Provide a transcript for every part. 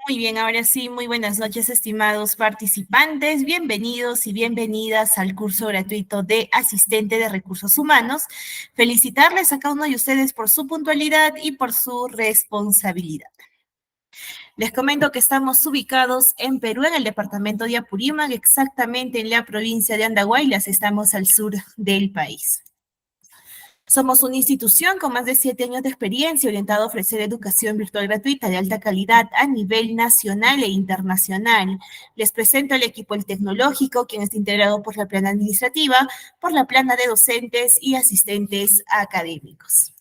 Muy bien, ahora sí, muy buenas noches, estimados participantes. Bienvenidos y bienvenidas al curso gratuito de Asistente de Recursos Humanos. Felicitarles a cada uno de ustedes por su puntualidad y por su responsabilidad. Les comento que estamos ubicados en Perú, en el departamento de Apurímac, exactamente en la provincia de Andahuaylas. Estamos al sur del país. Somos una institución con más de 7 años de experiencia orientada a ofrecer educación virtual gratuita de alta calidad a nivel nacional e internacional. Les presento al equipo El Tecnológico, quien está integrado por la plana administrativa, por la plana de docentes y asistentes académicos.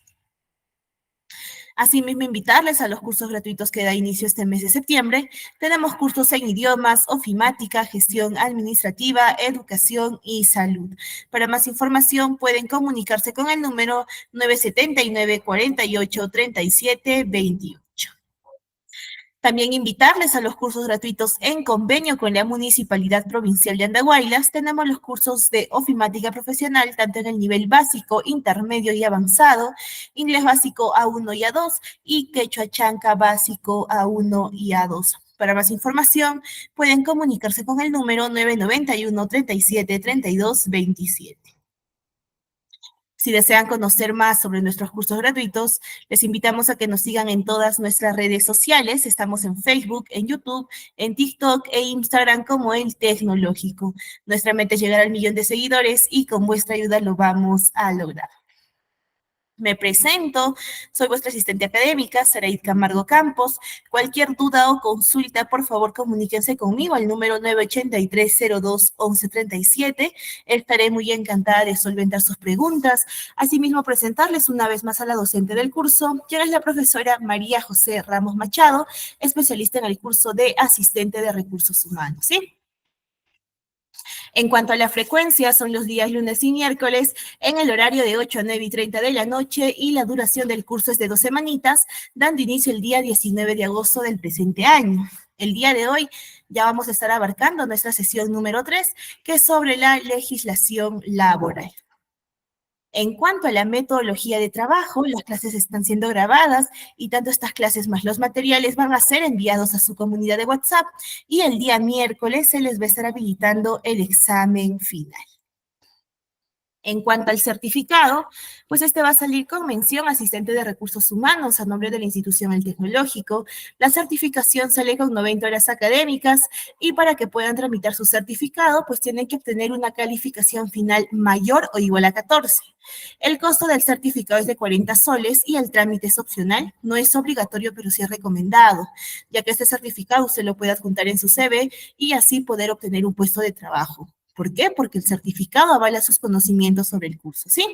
Asimismo, invitarles a los cursos gratuitos que da inicio este mes de septiembre. Tenemos cursos en idiomas, ofimática, gestión administrativa, educación y salud. Para más información pueden comunicarse con el número 979 48 37 28. También invitarles a los cursos gratuitos en convenio con la Municipalidad Provincial de Andahuaylas. Tenemos los cursos de ofimática profesional, tanto en el nivel básico, intermedio y avanzado, inglés básico A1 y A2 y quechua chanca básico A1 y A2. Para más información, pueden comunicarse con el número 991 37 32 27. Si desean conocer más sobre nuestros cursos gratuitos, les invitamos a que nos sigan en todas nuestras redes sociales. Estamos en Facebook, en YouTube, en TikTok e Instagram como El Tecnológico. Nuestra meta es llegar al 1.000.000 de seguidores y con vuestra ayuda lo vamos a lograr. Me presento, soy vuestra asistente académica, Saraid Camargo Campos. Cualquier duda o consulta, por favor, comuníquense conmigo al número 983-02-1137. Estaré muy encantada de solventar sus preguntas. Asimismo, presentarles una vez más a la docente del curso, quien es la profesora María José Ramos Machado, especialista en el curso de Asistente de Recursos Humanos, ¿sí? En cuanto a la frecuencia, son los días lunes y miércoles en el horario de 8 a 9 y 30 de la noche y la duración del curso es de 2 semanitas, dando inicio el día 19 de agosto del presente año. El día de hoy ya vamos a estar abarcando nuestra sesión número 3, que es sobre la legislación laboral. En cuanto a la metodología de trabajo, las clases están siendo grabadas y tanto estas clases más los materiales van a ser enviados a su comunidad de WhatsApp y el día miércoles se les va a estar habilitando el examen final. En cuanto al certificado, pues este va a salir con mención asistente de recursos humanos a nombre de la institución El Tecnológico. La certificación sale con 90 horas académicas y para que puedan tramitar su certificado, pues tienen que obtener una calificación final mayor o igual a 14. El costo del certificado es de 40 soles y el trámite es opcional. No es obligatorio, pero sí es recomendado, ya que este certificado usted lo puede adjuntar en su CV y así poder obtener un puesto de trabajo. ¿Por qué? Porque el certificado avala sus conocimientos sobre el curso, ¿sí?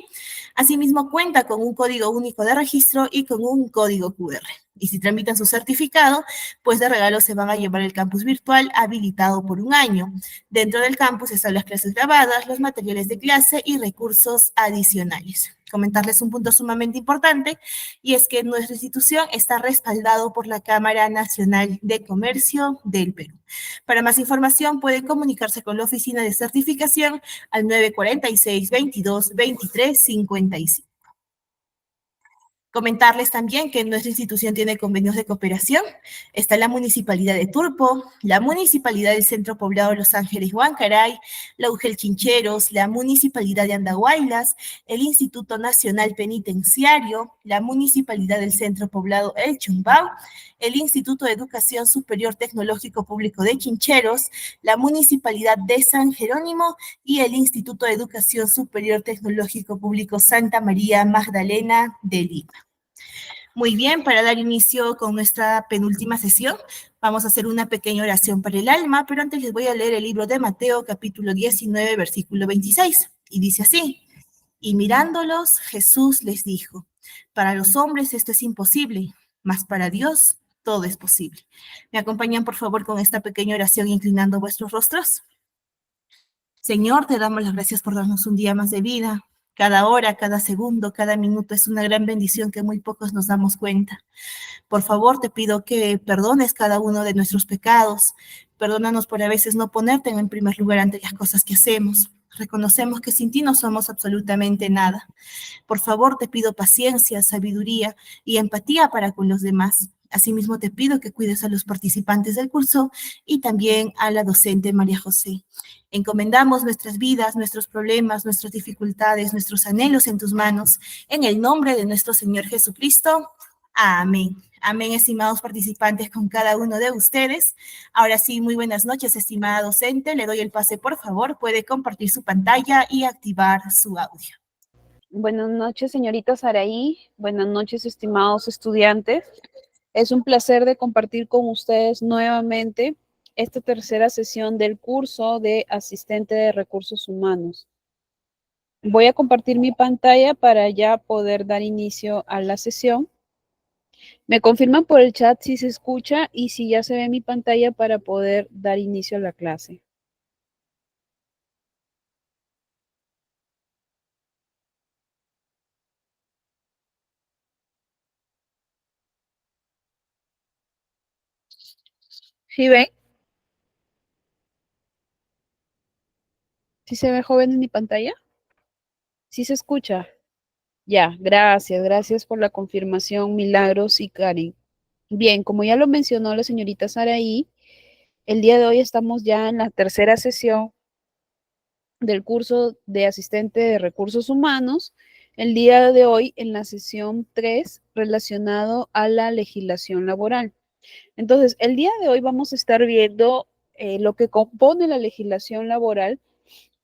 Asimismo, cuenta con un código único de registro y con un código QR. Y si tramitan su certificado, pues de regalo se van a llevar el campus virtual habilitado por un año. Dentro del campus están las clases grabadas, los materiales de clase y recursos adicionales. Comentarles un punto sumamente importante, y es que nuestra institución está respaldado por la Cámara Nacional de Comercio del Perú. Para más información pueden comunicarse con la oficina de certificación al 946 22 23 55. Comentarles también que nuestra institución tiene convenios de cooperación. Está la Municipalidad de Turpo, la Municipalidad del Centro Poblado Los Ángeles Huancaray, la UGEL Chincheros, la Municipalidad de Andahuaylas, el Instituto Nacional Penitenciario, la Municipalidad del Centro Poblado El Chumbau, el Instituto de Educación Superior Tecnológico Público de Chincheros, la Municipalidad de San Jerónimo y el Instituto de Educación Superior Tecnológico Público Santa María Magdalena de Lima. Muy bien, para dar inicio con nuestra penúltima sesión, vamos a hacer una pequeña oración para el alma, pero antes les voy a leer el libro de Mateo, capítulo 19, versículo 26, y dice así: y mirándolos, Jesús les dijo, para los hombres esto es imposible, mas para Dios todo es posible. ¿Me acompañan, por favor, con esta pequeña oración inclinando vuestros rostros? Señor, te damos las gracias por darnos un día más de vida. Cada hora, cada segundo, cada minuto es una gran bendición que muy pocos nos damos cuenta. Por favor, te pido que perdones cada uno de nuestros pecados. Perdónanos por a veces no ponerte en primer lugar ante las cosas que hacemos. Reconocemos que sin ti no somos absolutamente nada. Por favor, te pido paciencia, sabiduría y empatía para con los demás. Asimismo, te pido que cuides a los participantes del curso y también a la docente María José. Encomendamos nuestras vidas, nuestros problemas, nuestras dificultades, nuestros anhelos en tus manos, en el nombre de nuestro Señor Jesucristo. Amén. Amén, estimados participantes, con cada uno de ustedes. Ahora sí, muy buenas noches, estimada docente. Le doy el pase, por favor. Puede compartir su pantalla y activar su audio. Buenas noches, señorita Saraí. Buenas noches, estimados estudiantes. Es un placer de compartir con ustedes nuevamente esta tercera sesión del curso de asistente de recursos humanos. Voy a compartir mi pantalla para ya poder dar inicio a la sesión. Me confirman por el chat si se escucha y si ya se ve mi pantalla para poder dar inicio a la clase. ¿Sí ven? ¿Sí se ve, joven, en mi pantalla? ¿Sí se escucha? Ya, gracias por la confirmación, Milagros y Karen. Bien, como ya lo mencionó la señorita Saraí, el día de hoy estamos ya en la tercera sesión del curso de asistente de recursos humanos. El día de hoy en la sesión 3 relacionado a la legislación laboral. Entonces, el día de hoy vamos a estar viendo lo que compone la legislación laboral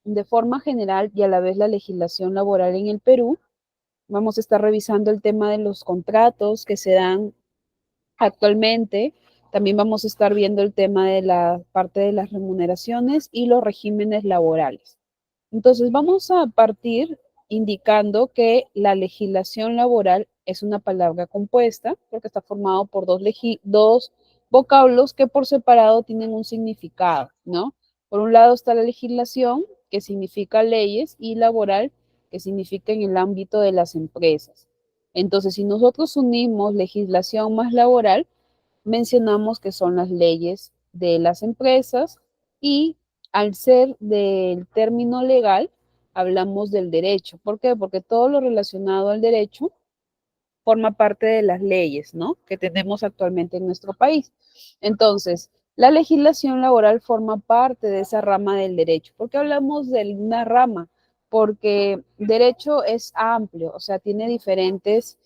de forma general y a la vez la legislación laboral en el Perú. Vamos a estar revisando el tema de los contratos que se dan actualmente. También vamos a estar viendo el tema de la parte de las remuneraciones y los regímenes laborales. Entonces, vamos a partir indicando que la legislación laboral es una palabra compuesta porque está formado por dos vocablos que por separado tienen un significado, ¿no? Por un lado está la legislación, que significa leyes, y laboral, que significa en el ámbito de las empresas. Entonces, si nosotros unimos legislación más laboral, mencionamos que son las leyes de las empresas y al ser del término legal, hablamos del derecho. ¿Por qué? Porque todo lo relacionado al derecho forma parte de las leyes, ¿no? Que tenemos actualmente en nuestro país. Entonces, la legislación laboral forma parte de esa rama del derecho. ¿Por qué hablamos de una rama? Porque derecho es amplio, o sea, tiene diferentes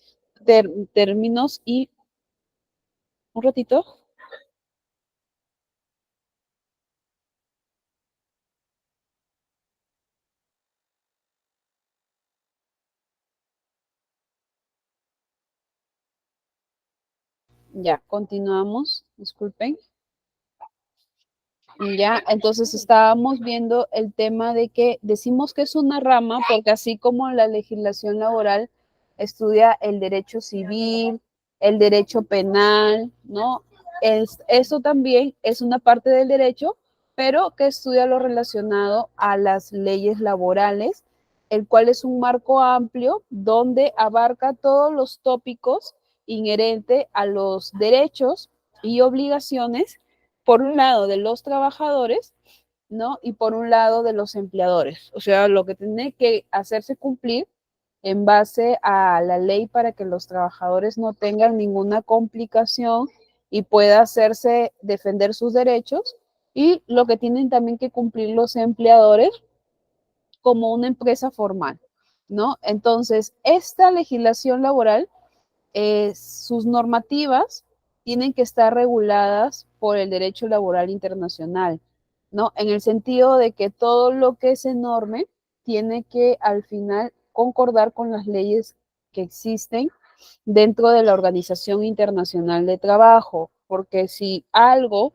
términos y un ratito. Ya, continuamos, disculpen. Ya, entonces estábamos viendo el tema de que decimos que es una rama porque así como la legislación laboral estudia el derecho civil, el derecho penal, ¿no? Eso también es una parte del derecho, pero que estudia lo relacionado a las leyes laborales, el cual es un marco amplio donde abarca todos los tópicos inherentes a los derechos y obligaciones por un lado de los trabajadores, ¿no? Y por un lado de los empleadores. O sea, lo que tiene que hacerse cumplir en base a la ley para que los trabajadores no tengan ninguna complicación y pueda hacerse defender sus derechos, y lo que tienen también que cumplir los empleadores como una empresa formal, ¿no? Entonces, esta legislación laboral, sus normativas tienen que estar reguladas por el derecho laboral internacional, ¿no? En el sentido de que todo lo que se norme tiene que al final concordar con las leyes que existen dentro de la Organización Internacional de Trabajo, porque si algo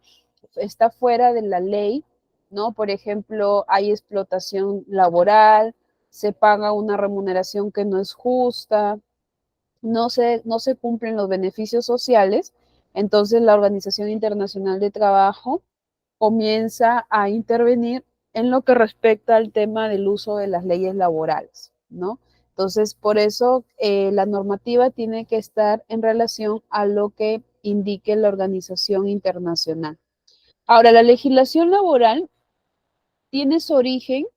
está fuera de la ley, ¿no? Por ejemplo, hay explotación laboral, se paga una remuneración que no es justa, no se cumplen los beneficios sociales, entonces la Organización Internacional de Trabajo comienza a intervenir en lo que respecta al tema del uso de las leyes laborales, ¿no? Entonces, por eso la normativa tiene que estar en relación a lo que indique la organización internacional. Ahora, la legislación laboral tiene su origen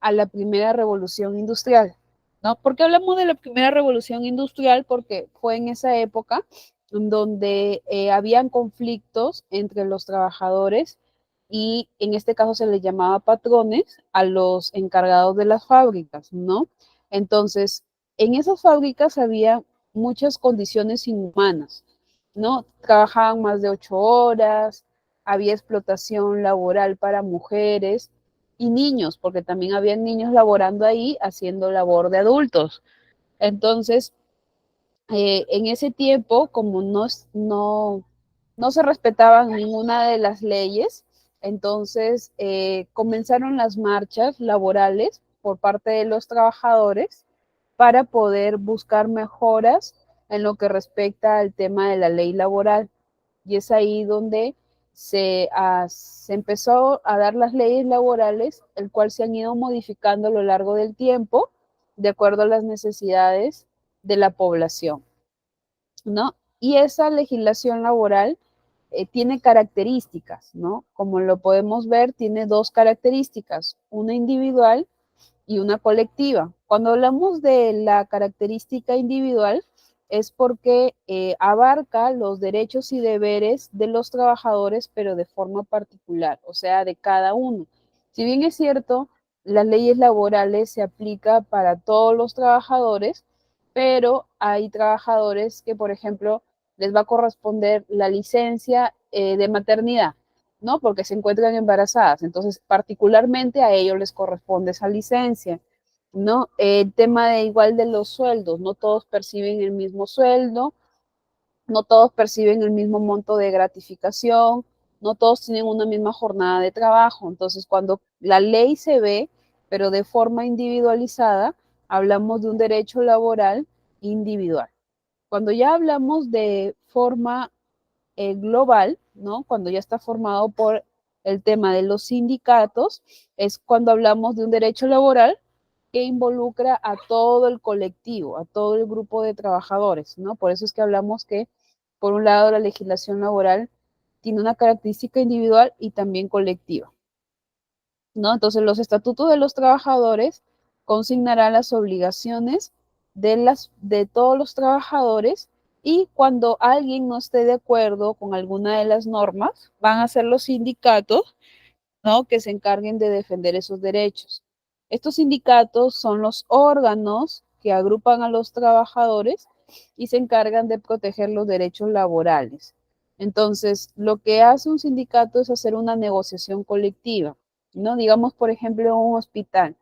a la primera revolución industrial, ¿no? ¿Por qué hablamos de la primera revolución industrial? Porque fue en esa época donde habían conflictos entre los trabajadores y en este caso se les llamaba patrones a los encargados de las fábricas, ¿no? Entonces, en esas fábricas había muchas condiciones inhumanas, ¿no? Trabajaban más de 8 horas, había explotación laboral para mujeres y niños, porque también había niños laborando ahí haciendo labor de adultos. Entonces, en ese tiempo, como no se respetaban ninguna de las leyes, entonces comenzaron las marchas laborales por parte de los trabajadores para poder buscar mejoras en lo que respecta al tema de la ley laboral. Y es ahí donde se empezó a dar las leyes laborales, el cual se han ido modificando a lo largo del tiempo, de acuerdo a las necesidades de la población, ¿no? Y esa legislación laboral tiene características, ¿no? Como lo podemos ver, tiene dos características, una individual y una colectiva. Cuando hablamos de la característica individual, es porque abarca los derechos y deberes de los trabajadores, pero de forma particular, o sea, de cada uno. Si bien es cierto, las leyes laborales se aplican para todos los trabajadores, pero hay trabajadores que, por ejemplo, les va a corresponder la licencia de maternidad, ¿no? Porque se encuentran embarazadas. Entonces, particularmente a ellos les corresponde esa licencia, ¿no? El tema de igual de los sueldos, no todos perciben el mismo sueldo, no todos perciben el mismo monto de gratificación, no todos tienen una misma jornada de trabajo. Entonces, cuando la ley se ve, pero de forma individualizada, hablamos de un derecho laboral individual. Cuando ya hablamos de forma global, ¿no? Cuando ya está formado por el tema de los sindicatos, es cuando hablamos de un derecho laboral que involucra a todo el colectivo, a todo el grupo de trabajadores, ¿no? Por eso es que hablamos que, por un lado, la legislación laboral tiene una característica individual y también colectiva, ¿no? Entonces, los estatutos de los trabajadores consignarán las obligaciones de todos los trabajadores y cuando alguien no esté de acuerdo con alguna de las normas, van a ser los sindicatos, ¿no? Que se encarguen de defender esos derechos. Estos sindicatos son los órganos que agrupan a los trabajadores y se encargan de proteger los derechos laborales. Entonces, lo que hace un sindicato es hacer una negociación colectiva, ¿no? Digamos, por ejemplo, un hospital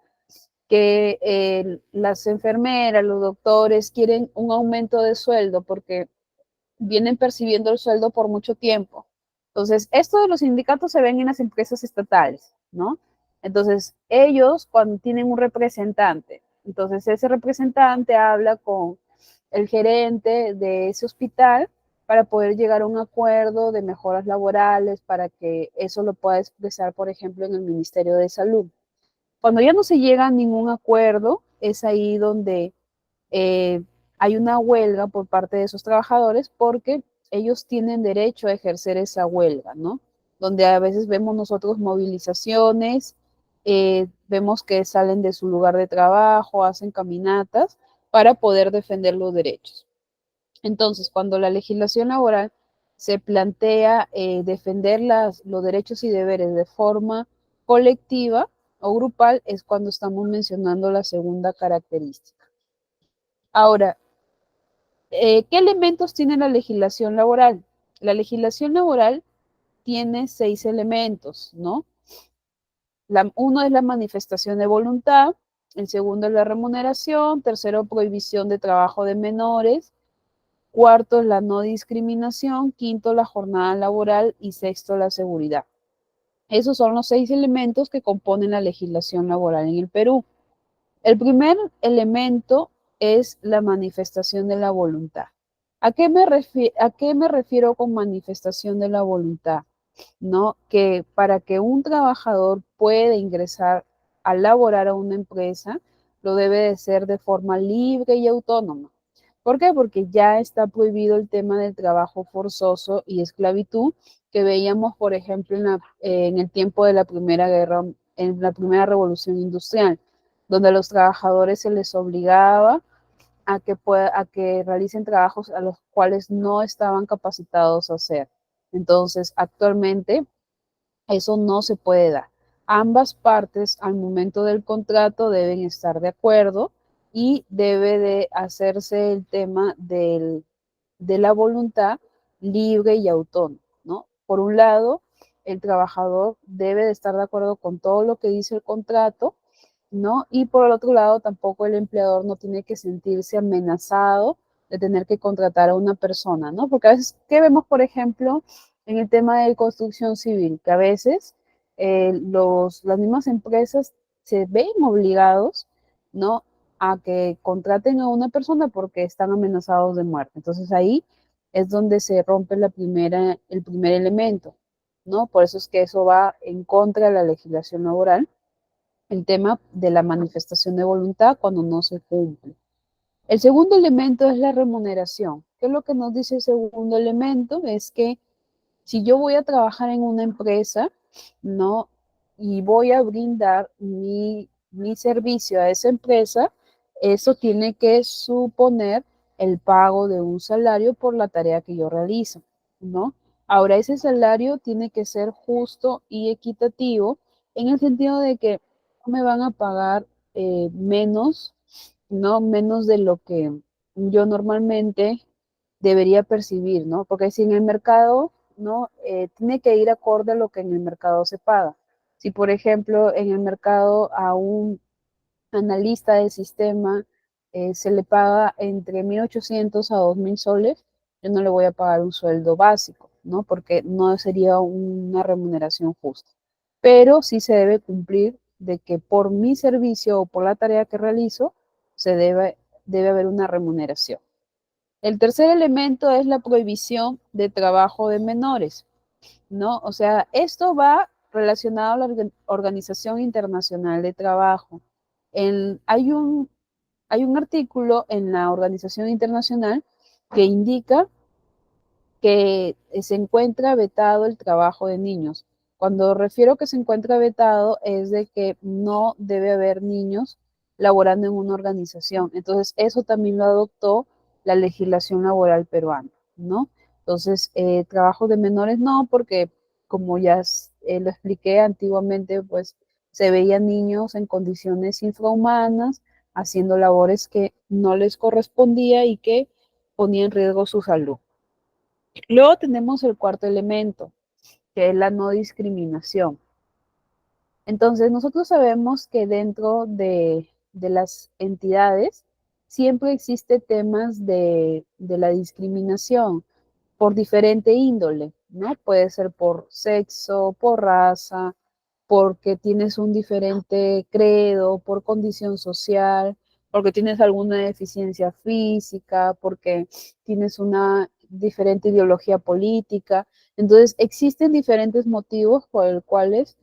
que las enfermeras, los doctores quieren un aumento de sueldo porque vienen percibiendo el sueldo por mucho tiempo. Entonces, esto de los sindicatos se ven en las empresas estatales, ¿no? Entonces, ellos cuando tienen un representante, entonces ese representante habla con el gerente de ese hospital para poder llegar a un acuerdo de mejoras laborales, para que eso lo pueda expresar, por ejemplo, en el Ministerio de Salud. Cuando ya no se llega a ningún acuerdo, es ahí donde eh, hay una huelga por parte de esos trabajadores porque ellos tienen derecho a ejercer esa huelga, ¿no? Donde a veces vemos nosotros movilizaciones, vemos que salen de su lugar de trabajo, hacen caminatas para poder defender los derechos. Entonces, cuando la legislación laboral se plantea defender los derechos y deberes de forma colectiva o grupal, es cuando estamos mencionando la segunda característica. Ahora, ¿qué elementos tiene la legislación laboral? La legislación laboral tiene 6 elementos, ¿no? Uno es la manifestación de voluntad, el segundo es la remuneración, tercero, prohibición de trabajo de menores, cuarto es la no discriminación, quinto, la jornada laboral y sexto, la seguridad. Esos son los 6 elementos que componen la legislación laboral en el Perú. El primer elemento es la manifestación de la voluntad. ¿A qué me refiero con manifestación de la voluntad? ¿No? Que para que un trabajador pueda ingresar a laborar a una empresa, lo debe de ser de forma libre y autónoma. ¿Por qué? Porque ya está prohibido el tema del trabajo forzoso y esclavitud que veíamos, por ejemplo, en el tiempo de la Primera Guerra, en la Primera Revolución Industrial, donde a los trabajadores se les obligaba a que realicen trabajos a los cuales no estaban capacitados a hacer. Entonces, actualmente eso no se puede dar. Ambas partes al momento del contrato deben estar de acuerdo y debe de hacerse el tema de la voluntad libre y autónoma, ¿no? Por un lado, el trabajador debe de estar de acuerdo con todo lo que dice el contrato, ¿no? Y por el otro lado, tampoco el empleador no tiene que sentirse amenazado de tener que contratar a una persona, ¿no? Porque a veces, ¿qué vemos, por ejemplo, en el tema de construcción civil? Que a veces las mismas empresas se ven obligados, ¿no? A que contraten a una persona porque están amenazados de muerte. Entonces ahí es donde se rompe el primer elemento, ¿no? Por eso es que eso va en contra de la legislación laboral, el tema de la manifestación de voluntad cuando no se cumple. El segundo elemento es la remuneración. ¿Qué es lo que nos dice el segundo elemento? Es que si yo voy a trabajar en una empresa, ¿no? Y voy a brindar mi servicio a esa empresa, eso tiene que suponer el pago de un salario por la tarea que yo realizo, ¿no? Ahora, ese salario tiene que ser justo y equitativo en el sentido de que no me van a pagar menos, ¿no? Menos de lo que yo normalmente debería percibir, ¿no? Porque si en el mercado, ¿no? Tiene que ir acorde a lo que en el mercado se paga. Si, por ejemplo, en el mercado a un analista del sistema se le paga entre 1.800 a 2.000 soles, yo no le voy a pagar un sueldo básico, ¿no? Porque no sería una remuneración justa. Pero sí se debe cumplir de que por mi servicio o por la tarea que realizo, debe haber una remuneración. El tercer elemento es la prohibición de trabajo de menores, ¿no? O sea, esto va relacionado a la Organización Internacional de Trabajo. Hay hay un artículo en la Organización Internacional que indica que se encuentra vetado el trabajo de niños. Cuando refiero que se encuentra vetado es de que no debe haber niños laborando en una organización. Entonces, eso también lo adoptó la legislación laboral peruana, ¿no? Entonces, trabajo de menores no, porque como ya lo expliqué antiguamente, pues se veían niños en condiciones infrahumanas, haciendo labores que no les correspondía y que ponía en riesgo su salud. Luego tenemos el cuarto elemento, que es la no discriminación. Entonces, nosotros sabemos que dentro de las entidades siempre existe temas de la discriminación por diferente índole, ¿no? Puede ser por sexo, por raza, porque tienes un diferente credo, por condición social, porque tienes alguna deficiencia física, porque tienes una diferente ideología política. Entonces, existen diferentes motivos por los cuales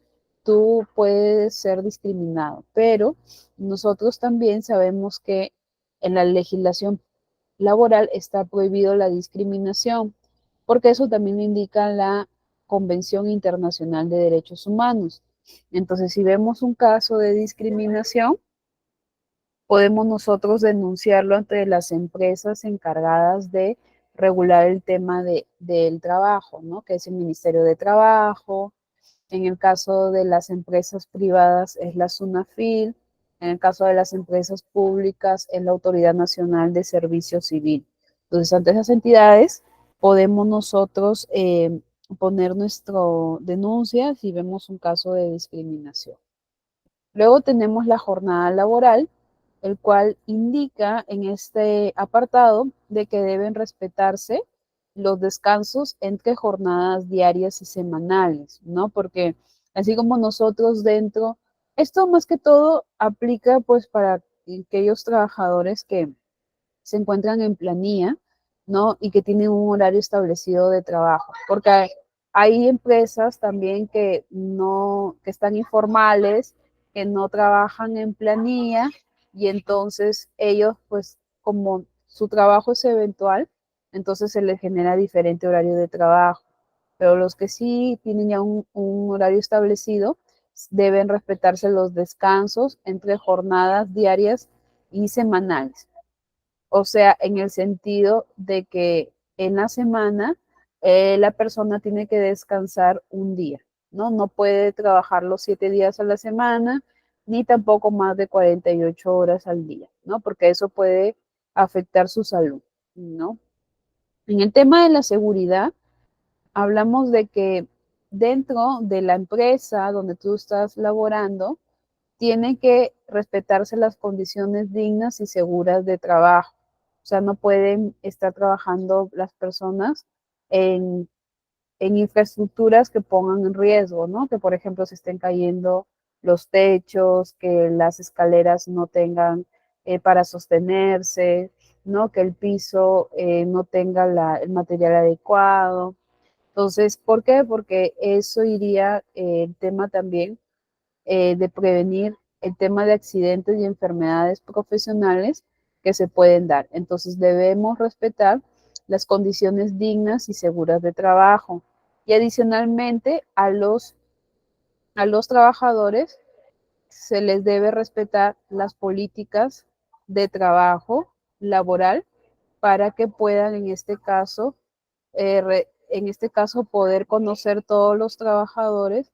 tú puedes ser discriminado, pero nosotros también sabemos que en la legislación laboral está prohibido la discriminación, porque eso también lo indica la Convención Internacional de Derechos Humanos. Entonces, si vemos un caso de discriminación, podemos nosotros denunciarlo ante las empresas encargadas de regular el tema del trabajo, ¿no? Que es el Ministerio de Trabajo. En el caso de las empresas privadas es la SUNAFIL. En el caso de las empresas públicas es la Autoridad Nacional de Servicio Civil. Entonces, ante esas entidades podemos nosotros poner nuestra denuncia si vemos un caso de discriminación. Luego tenemos la jornada laboral, el cual indica en este apartado de que deben respetarse los descansos entre jornadas diarias y semanales, ¿no? Porque así como nosotros dentro, esto más que todo aplica pues para aquellos trabajadores que se encuentran en planilla, ¿no? Y que tienen un horario establecido de trabajo, porque hay empresas también que no, que están informales, que no trabajan en planilla y entonces ellos, pues como su trabajo es eventual, entonces se les genera diferente horario de trabajo. Pero los que sí tienen ya un horario establecido, deben respetarse los descansos entre jornadas diarias y semanales. O sea, en el sentido de que en la semana la persona tiene que descansar un día, ¿no? No puede trabajar los 7 días a la semana, ni tampoco más de 48 horas al día, ¿no? Porque eso puede afectar su salud, ¿no? En el tema de la seguridad, hablamos de que dentro de la empresa donde tú estás laborando, tiene que respetarse las condiciones dignas y seguras de trabajo. O sea, no pueden estar trabajando las personas en, en infraestructuras que pongan en riesgo, ¿no? Que, por ejemplo, se estén cayendo los techos, que las escaleras no tengan para sostenerse, ¿no? Que el piso no tenga el material adecuado. Entonces, ¿por qué? Porque eso iría el tema también de prevenir el tema de accidentes y enfermedades profesionales que se pueden dar. Entonces debemos respetar las condiciones dignas y seguras de trabajo. Y adicionalmente a los trabajadores se les debe respetar las políticas de trabajo laboral para que puedan en este caso poder conocer todos los trabajadores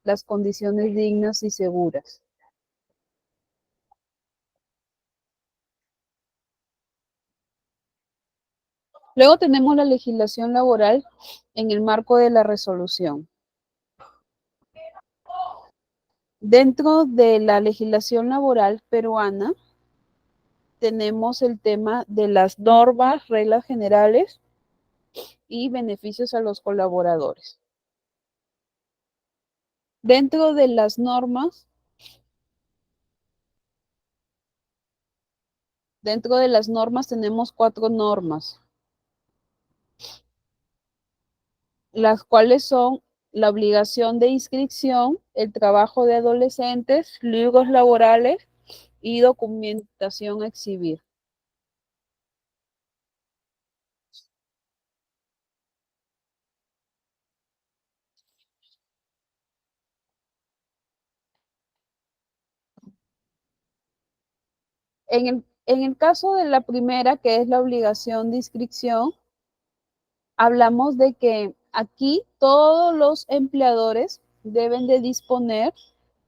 las condiciones dignas y seguras. Luego tenemos la legislación laboral en el marco de la resolución. Dentro de la legislación laboral peruana tenemos el tema de las normas, reglas generales y beneficios a los colaboradores. Dentro de las normas, tenemos 4 normas, las cuales son la obligación de inscripción, el trabajo de adolescentes, libros laborales y documentación a exhibir. En el caso de la primera, que es la obligación de inscripción, hablamos de que aquí todos los empleadores deben de disponer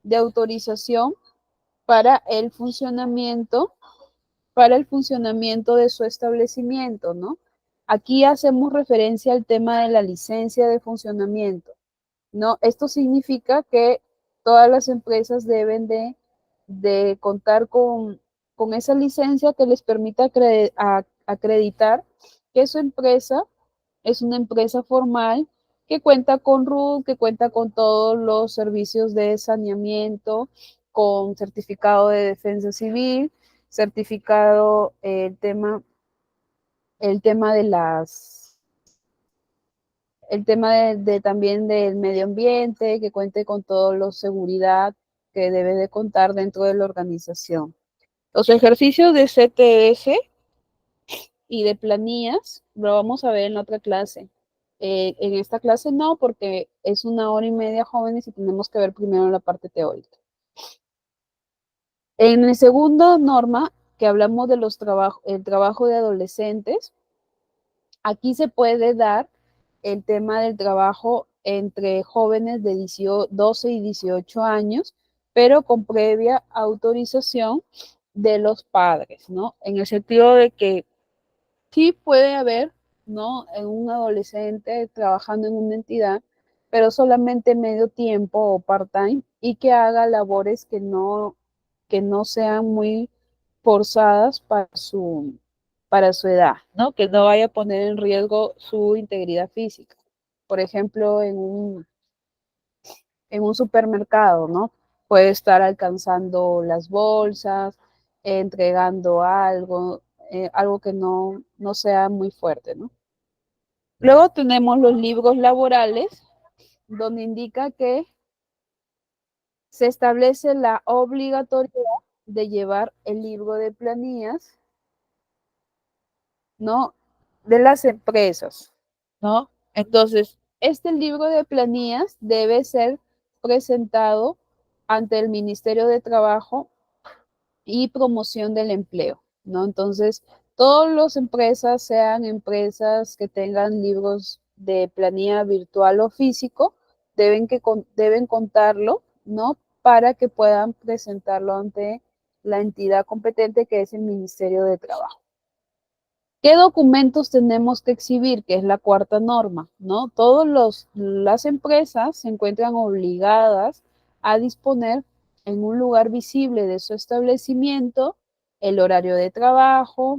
de autorización para para el funcionamiento de su establecimiento, ¿no? Aquí hacemos referencia al tema de la licencia de funcionamiento, ¿no? Esto significa que todas las empresas deben de contar con esa licencia que les permita acreditar que su empresa es una empresa formal que cuenta con RUT, que cuenta con todos los servicios de saneamiento, con certificado de defensa civil, certificado el tema de el tema también del medio ambiente, que cuente con todo lo seguridad que debe de contar dentro de la organización. Los ejercicios de CTS y de planillas lo vamos a ver en la otra clase. En esta clase no, porque es 1 hora y media, jóvenes, y tenemos que ver primero la parte teórica. En la segunda norma, que hablamos de el trabajo de adolescentes, aquí se puede dar el tema del trabajo entre jóvenes de 12 y 18 años, pero con previa autorización de los padres, ¿no? En el sentido de que sí puede haber, ¿no? Un adolescente trabajando en una entidad, pero solamente medio tiempo o part-time y que haga labores que no sean muy forzadas para su edad, ¿no? Que no vaya a poner en riesgo su integridad física. Por ejemplo, en un supermercado, ¿no? Puede estar alcanzando las bolsas, entregando algo que no sea muy fuerte, ¿no? Luego tenemos los libros laborales, donde indica que se establece la obligatoriedad de llevar el libro de planillas, ¿no? De las empresas, ¿no? Entonces, este libro de planillas debe ser presentado ante el Ministerio de Trabajo y Promoción del Empleo, ¿no? Entonces, Todas las empresas, sean empresas que tengan libros de planilla virtual o físico, deben contarlo, ¿no? Para que puedan presentarlo ante la entidad competente, que es el Ministerio de Trabajo. ¿Qué documentos tenemos que exhibir? Que es la cuarta norma, ¿no? Las empresas se encuentran obligadas a disponer en un lugar visible de su establecimiento el horario de trabajo,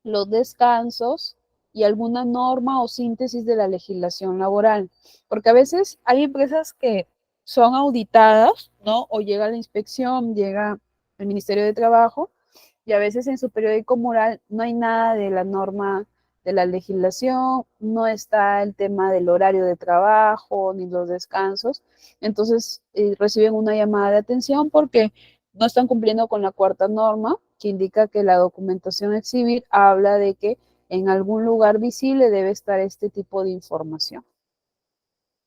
los descansos y alguna norma o síntesis de la legislación laboral. Porque a veces hay empresas que son auditadas, ¿no? O llega la inspección, llega el Ministerio de Trabajo, y a veces en su periódico moral no hay nada de la norma de la legislación, no está el tema del horario de trabajo ni los descansos. Entonces reciben una llamada de atención porque no están cumpliendo con la cuarta norma, que indica que la documentación a exhibir habla de que en algún lugar visible debe estar este tipo de información.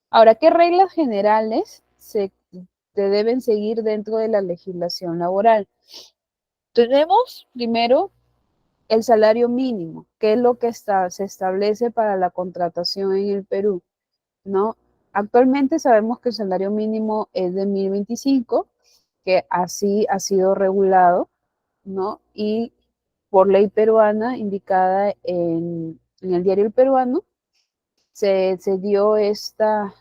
Ahora, ¿qué reglas generales se deben seguir dentro de la legislación laboral? Tenemos primero el salario mínimo, que es lo que se establece para la contratación en el Perú, ¿no? Actualmente sabemos que el salario mínimo es de 1.025, que así ha sido regulado, ¿no? Y por ley peruana indicada en el diario El Peruano, se dio esta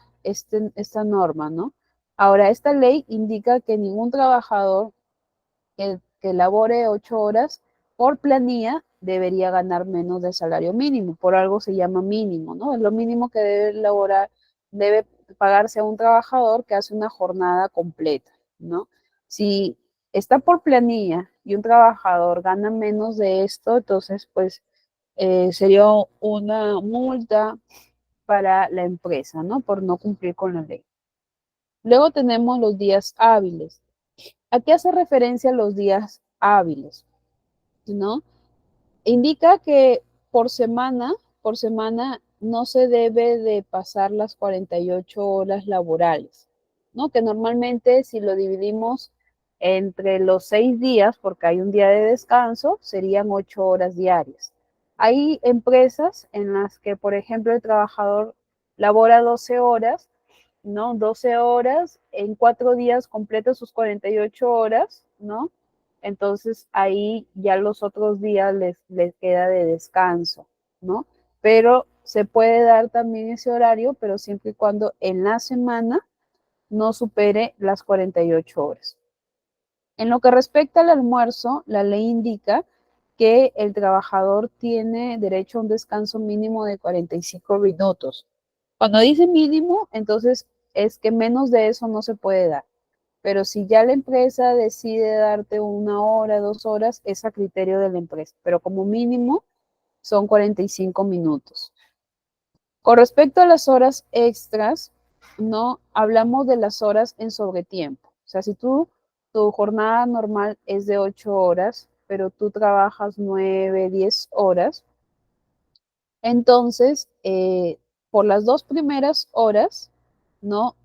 norma, ¿no? Ahora, esta ley indica que ningún trabajador que labore 8 horas por planilla debería ganar menos del salario mínimo. Por algo se llama mínimo, ¿no? Es lo mínimo que debe pagarse a un trabajador que hace una jornada completa, ¿no? Si está por planilla y un trabajador gana menos de esto, entonces pues sería una multa para la empresa, ¿no? Por no cumplir con la ley. Luego tenemos los días hábiles. ¿A qué hace referencia los días hábiles? ¿No? Indica que por semana no se debe de pasar las 48 horas laborales, ¿no? Que normalmente si lo dividimos entre los 6 días, porque hay un día de descanso, serían 8 horas diarias. Hay empresas en las que, por ejemplo, el trabajador labora 12 horas, ¿no? 12 horas, en 4 días completa sus 48 horas, ¿no? Entonces ahí ya los otros días les queda de descanso, ¿no? Pero se puede dar también ese horario, pero siempre y cuando en la semana no supere las 48 horas. En lo que respecta al almuerzo, la ley indica que el trabajador tiene derecho a un descanso mínimo de 45 minutos. Cuando dice mínimo, entonces es que menos de eso no se puede dar. Pero si ya la empresa decide darte 1 hora, 2 horas, es a criterio de la empresa. Pero como mínimo son 45 minutos. Con respecto a las horas extras, no hablamos de las horas en sobretiempo. O sea, si tu jornada normal es de 8 horas, pero tú trabajas 9, 10 horas, entonces por las 2 primeras horas, ¿no?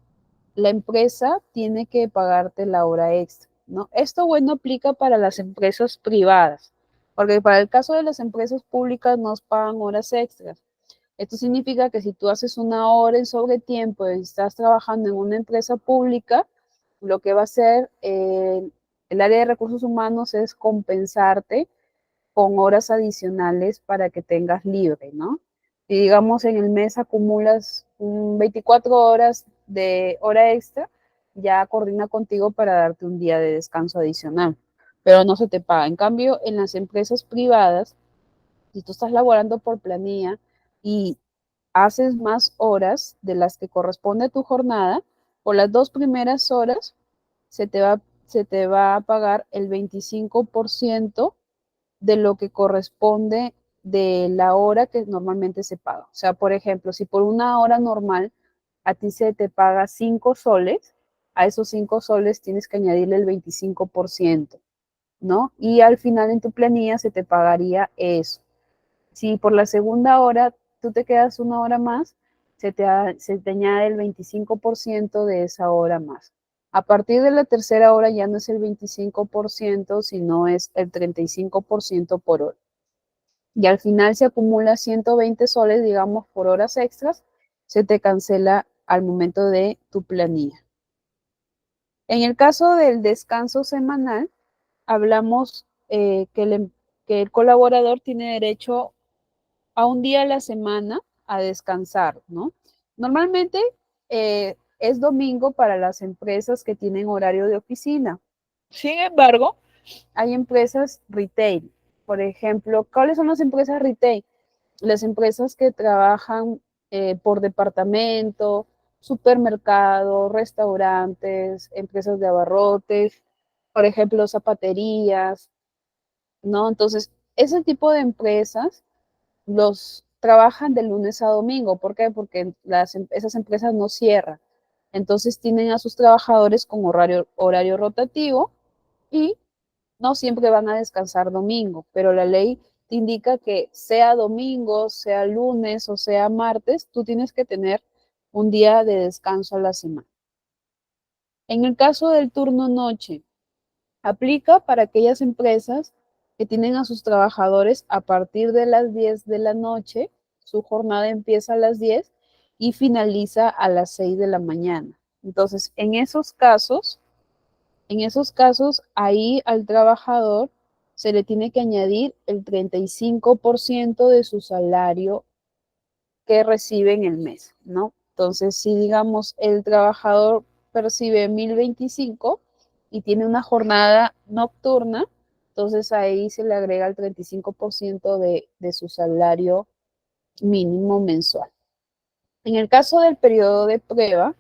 La empresa tiene que pagarte la hora extra, ¿no? Esto, bueno, aplica para las empresas privadas, porque para el caso de las empresas públicas nos pagan horas extras. Esto significa que si tú haces 1 hora en sobretiempo y estás trabajando en una empresa pública, lo que va a hacer el área de recursos humanos es compensarte con horas adicionales para que tengas libre, ¿no? Si digamos en el mes acumulas 24 horas de hora extra, ya coordina contigo para darte un día de descanso adicional, pero no se te paga. En cambio, en las empresas privadas, si tú estás laborando por planilla y haces más horas de las que corresponde a tu jornada, por las 2 primeras horas se te va, se te va a pagar el 25% de lo que corresponde de la hora que normalmente se paga. O sea, por ejemplo, si por 1 hora normal a ti se te paga 5 soles, a esos 5 soles tienes que añadirle el 25%, ¿no? Y al final en tu planilla se te pagaría eso. Si por la segunda hora tú te quedas 1 hora más, se te añade el 25% de esa hora más. A partir de la tercera hora ya no es el 25%, sino es el 35% por hora. y al final se acumula 120 soles, digamos, por horas extras, se te cancela al momento de tu planilla. En el caso del descanso semanal, hablamos que el colaborador tiene derecho a un día a la semana a descansar, ¿no? Normalmente es domingo para las empresas que tienen horario de oficina. Sin embargo, hay empresas retail. Por ejemplo, ¿cuáles son las empresas retail? Las empresas que trabajan por departamento, supermercados, restaurantes, empresas de abarrotes, por ejemplo, zapaterías, ¿no? Entonces, ese tipo de empresas los trabajan de lunes a domingo. ¿Por qué? Porque esas empresas no cierran. Entonces, tienen a sus trabajadores con horario rotativo y no siempre van a descansar domingo, pero la ley te indica que sea domingo, sea lunes o sea martes, tú tienes que tener un día de descanso a la semana. En el caso del turno noche, aplica para aquellas empresas que tienen a sus trabajadores a partir de las 10 de la noche, su jornada empieza a las 10 y finaliza a las 6 de la mañana. Entonces, en esos casos, ahí al trabajador se le tiene que añadir el 35% de su salario que recibe en el mes, ¿no? Entonces, si digamos el trabajador percibe 1,025 y tiene una jornada nocturna, entonces ahí se le agrega el 35% de su salario mínimo mensual. En el caso del periodo de prueba,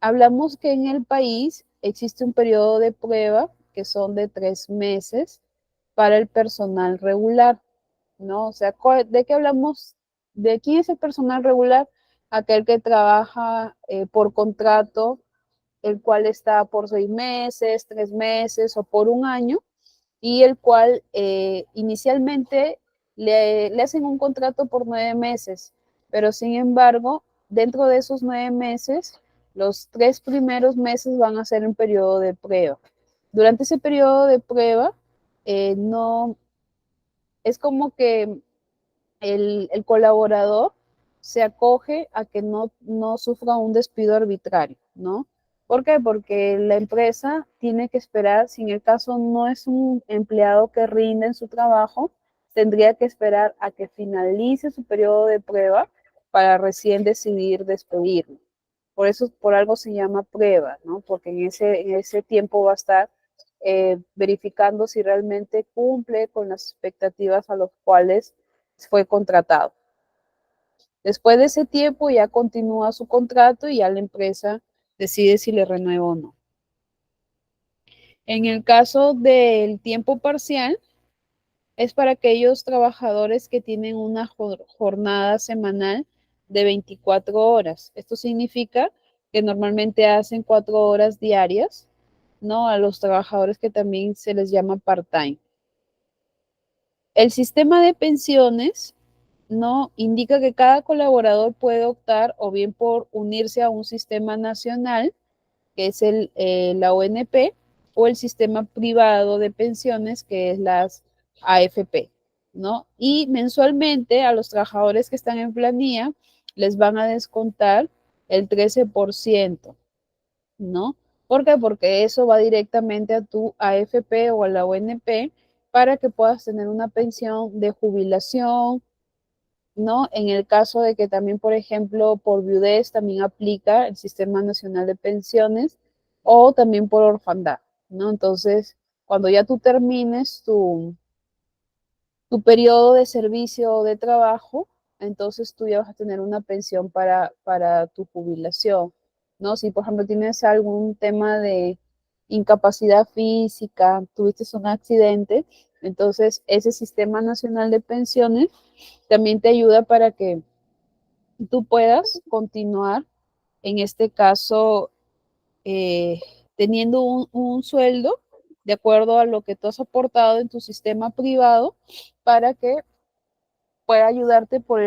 hablamos que en el país existe un periodo de prueba que son de 3 meses para el personal regular, ¿no? O sea, ¿de qué hablamos? ¿De quién es el personal regular? Aquel que trabaja por contrato, el cual está por 6 meses, 3 meses o por un año, y el cual inicialmente le hacen un contrato por 9 meses, pero sin embargo, dentro de esos 9 meses, los 3 primeros meses van a ser un periodo de prueba. Durante ese periodo de prueba, no, es como que el colaborador se acoge a que no sufra un despido arbitrario, ¿no? ¿Por qué? Porque la empresa tiene que esperar, si en el caso no es un empleado que rinde en su trabajo, tendría que esperar a que finalice su periodo de prueba para recién decidir despedirlo. Por eso, por algo se llama prueba, ¿no? Porque en ese tiempo va a estar verificando si realmente cumple con las expectativas a las cuales fue contratado. Después de ese tiempo ya continúa su contrato y ya la empresa decide si le renueva o no. En el caso del tiempo parcial, es para aquellos trabajadores que tienen una jornada semanal de 24 horas. Esto significa que normalmente hacen 4 horas diarias, ¿no? A los trabajadores que también se les llama part-time. El sistema de pensiones no indica que cada colaborador puede optar o bien por unirse a un sistema nacional, que es la ONP, o el sistema privado de pensiones, que es las AFP, ¿no? Y mensualmente a los trabajadores que están en planilla les van a descontar el 13%, ¿no? ¿Por qué? Porque eso va directamente a tu AFP o a la ONP para que puedas tener una pensión de jubilación, ¿no? En el caso de que también, por ejemplo, por viudez también aplica el Sistema Nacional de Pensiones o también por orfandad, ¿no? Entonces, cuando ya tú termines tu periodo de servicio o de trabajo, entonces tú ya vas a tener una pensión para tu jubilación, ¿no? Si, por ejemplo, tienes algún tema de incapacidad física, tuviste un accidente, entonces ese Sistema Nacional de Pensiones también te ayuda para que tú puedas continuar, en este caso, eh, teniendo un sueldo de acuerdo a lo que tú has aportado en tu sistema privado para que pueda ayudarte por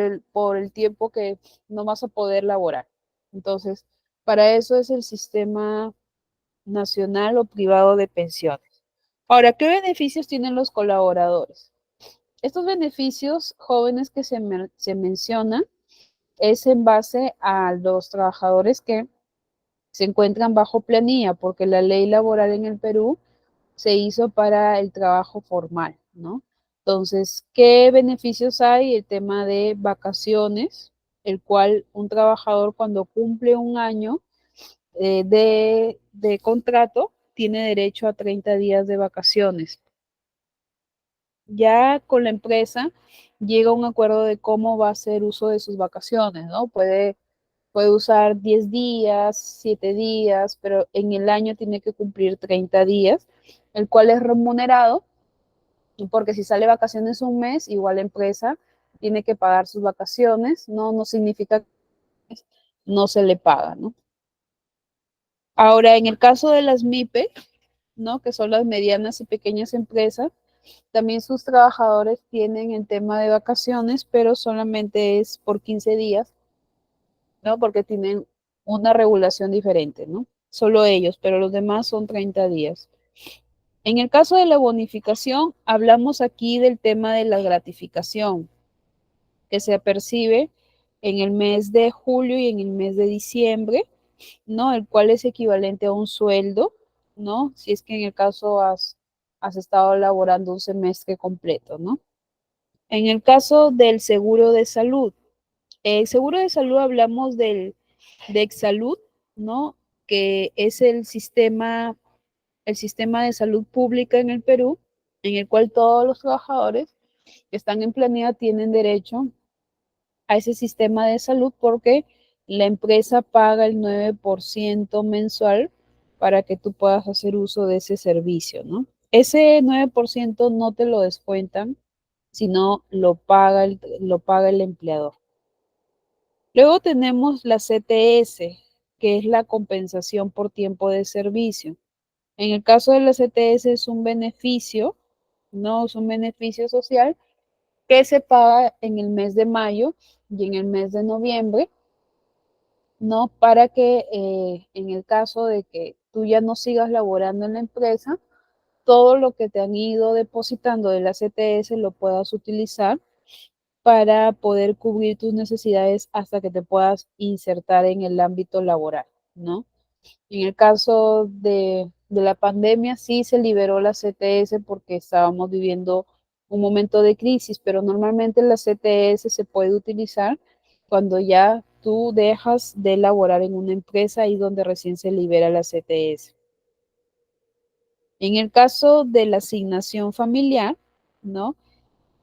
el tiempo que no vas a poder laborar. Entonces, para eso es el sistema nacional o privado de pensiones. Ahora, ¿qué beneficios tienen los colaboradores? Estos beneficios jóvenes que se mencionan es en base a los trabajadores que se encuentran bajo planilla, porque la ley laboral en el Perú se hizo para el trabajo formal, ¿no? Entonces, ¿qué beneficios hay? El tema de vacaciones, el cual un trabajador cuando cumple un año de contrato tiene derecho a 30 días de vacaciones. Ya con la empresa llega a un acuerdo de cómo va a hacer uso de sus vacaciones, ¿no? Puede usar 10 días, 7 días, pero en el año tiene que cumplir 30 días, el cual es remunerado, porque si sale vacaciones un mes, igual la empresa tiene que pagar sus vacaciones, no significa que no se le paga, ¿no? Ahora, en el caso de las MIPE, ¿no? Que son las medianas y pequeñas empresas, también sus trabajadores tienen el tema de vacaciones, pero solamente es por 15 días, ¿no? Porque tienen una regulación diferente, ¿no? Solo ellos, pero los demás son 30 días. En el caso de la bonificación, hablamos aquí del tema de la gratificación que se percibe en el mes de julio y en el mes de diciembre, ¿no? El cual es equivalente a un sueldo, ¿no? Si es que en el caso has estado laborando un semestre completo, ¿no? En el caso del seguro de salud, el seguro de salud hablamos de Exsalud, ¿no? Que es el sistema de salud pública en el Perú, en el cual todos los trabajadores que están en planilla tienen derecho a ese sistema de salud porque la empresa paga el 9% mensual para que tú puedas hacer uso de ese servicio, ¿no? Ese 9% no te lo descuentan, sino lo paga el empleador. Luego tenemos la CTS, que es la compensación por tiempo de servicio. En el caso de la CTS es un beneficio, no es un beneficio social que se paga en el mes de mayo y en el mes de noviembre, ¿no? Para que en el caso de que tú ya no sigas laborando en la empresa, todo lo que te han ido depositando de la CTS lo puedas utilizar para poder cubrir tus necesidades hasta que te puedas insertar en el ámbito laboral, ¿no? En el caso de la pandemia sí se liberó la CTS porque estábamos viviendo un momento de crisis, pero normalmente la CTS se puede utilizar cuando ya tú dejas de laborar en una empresa y donde recién se libera la CTS. En el caso de la asignación familiar, ¿no?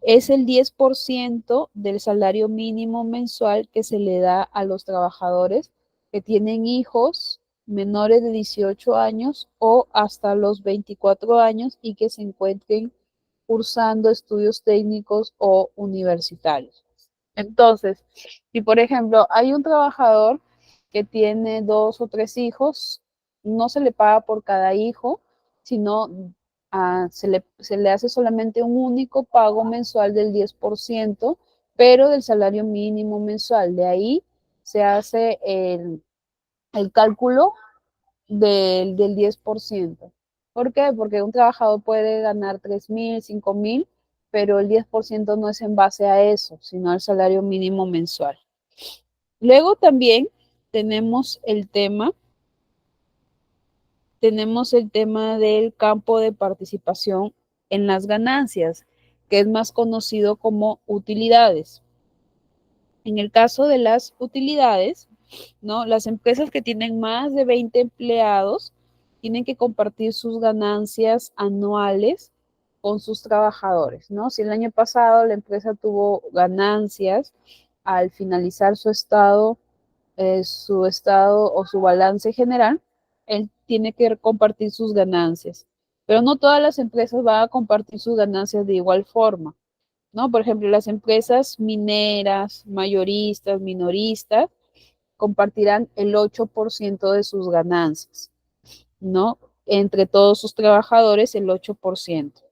Es el 10% del salario mínimo mensual que se le da a los trabajadores que tienen hijos menores de 18 años o hasta los 24 años y que se encuentren cursando estudios técnicos o universitarios. Entonces, si por ejemplo hay un trabajador que tiene 2 o 3 hijos, no se le paga por cada hijo, sino se le hace solamente un único pago mensual del 10%, pero del salario mínimo mensual. De ahí se hace el cálculo del 10%. ¿Por qué? Porque un trabajador puede ganar 3,000, 5,000, pero el 10% no es en base a eso, sino al salario mínimo mensual. Luego también tenemos el tema, tenemos el tema del campo de participación en las ganancias, que es más conocido como utilidades. En el caso de las utilidades, ¿no? Las empresas que tienen más de 20 empleados tienen que compartir sus ganancias anuales con sus trabajadores, ¿no? Si el año pasado la empresa tuvo ganancias al finalizar su estado o su balance general, él tiene que compartir sus ganancias. Pero no todas las empresas van a compartir sus ganancias de igual forma, ¿no? Por ejemplo, las empresas mineras, mayoristas, minoristas, compartirán el 8% de sus ganancias, ¿no? Entre todos sus trabajadores, el 8%.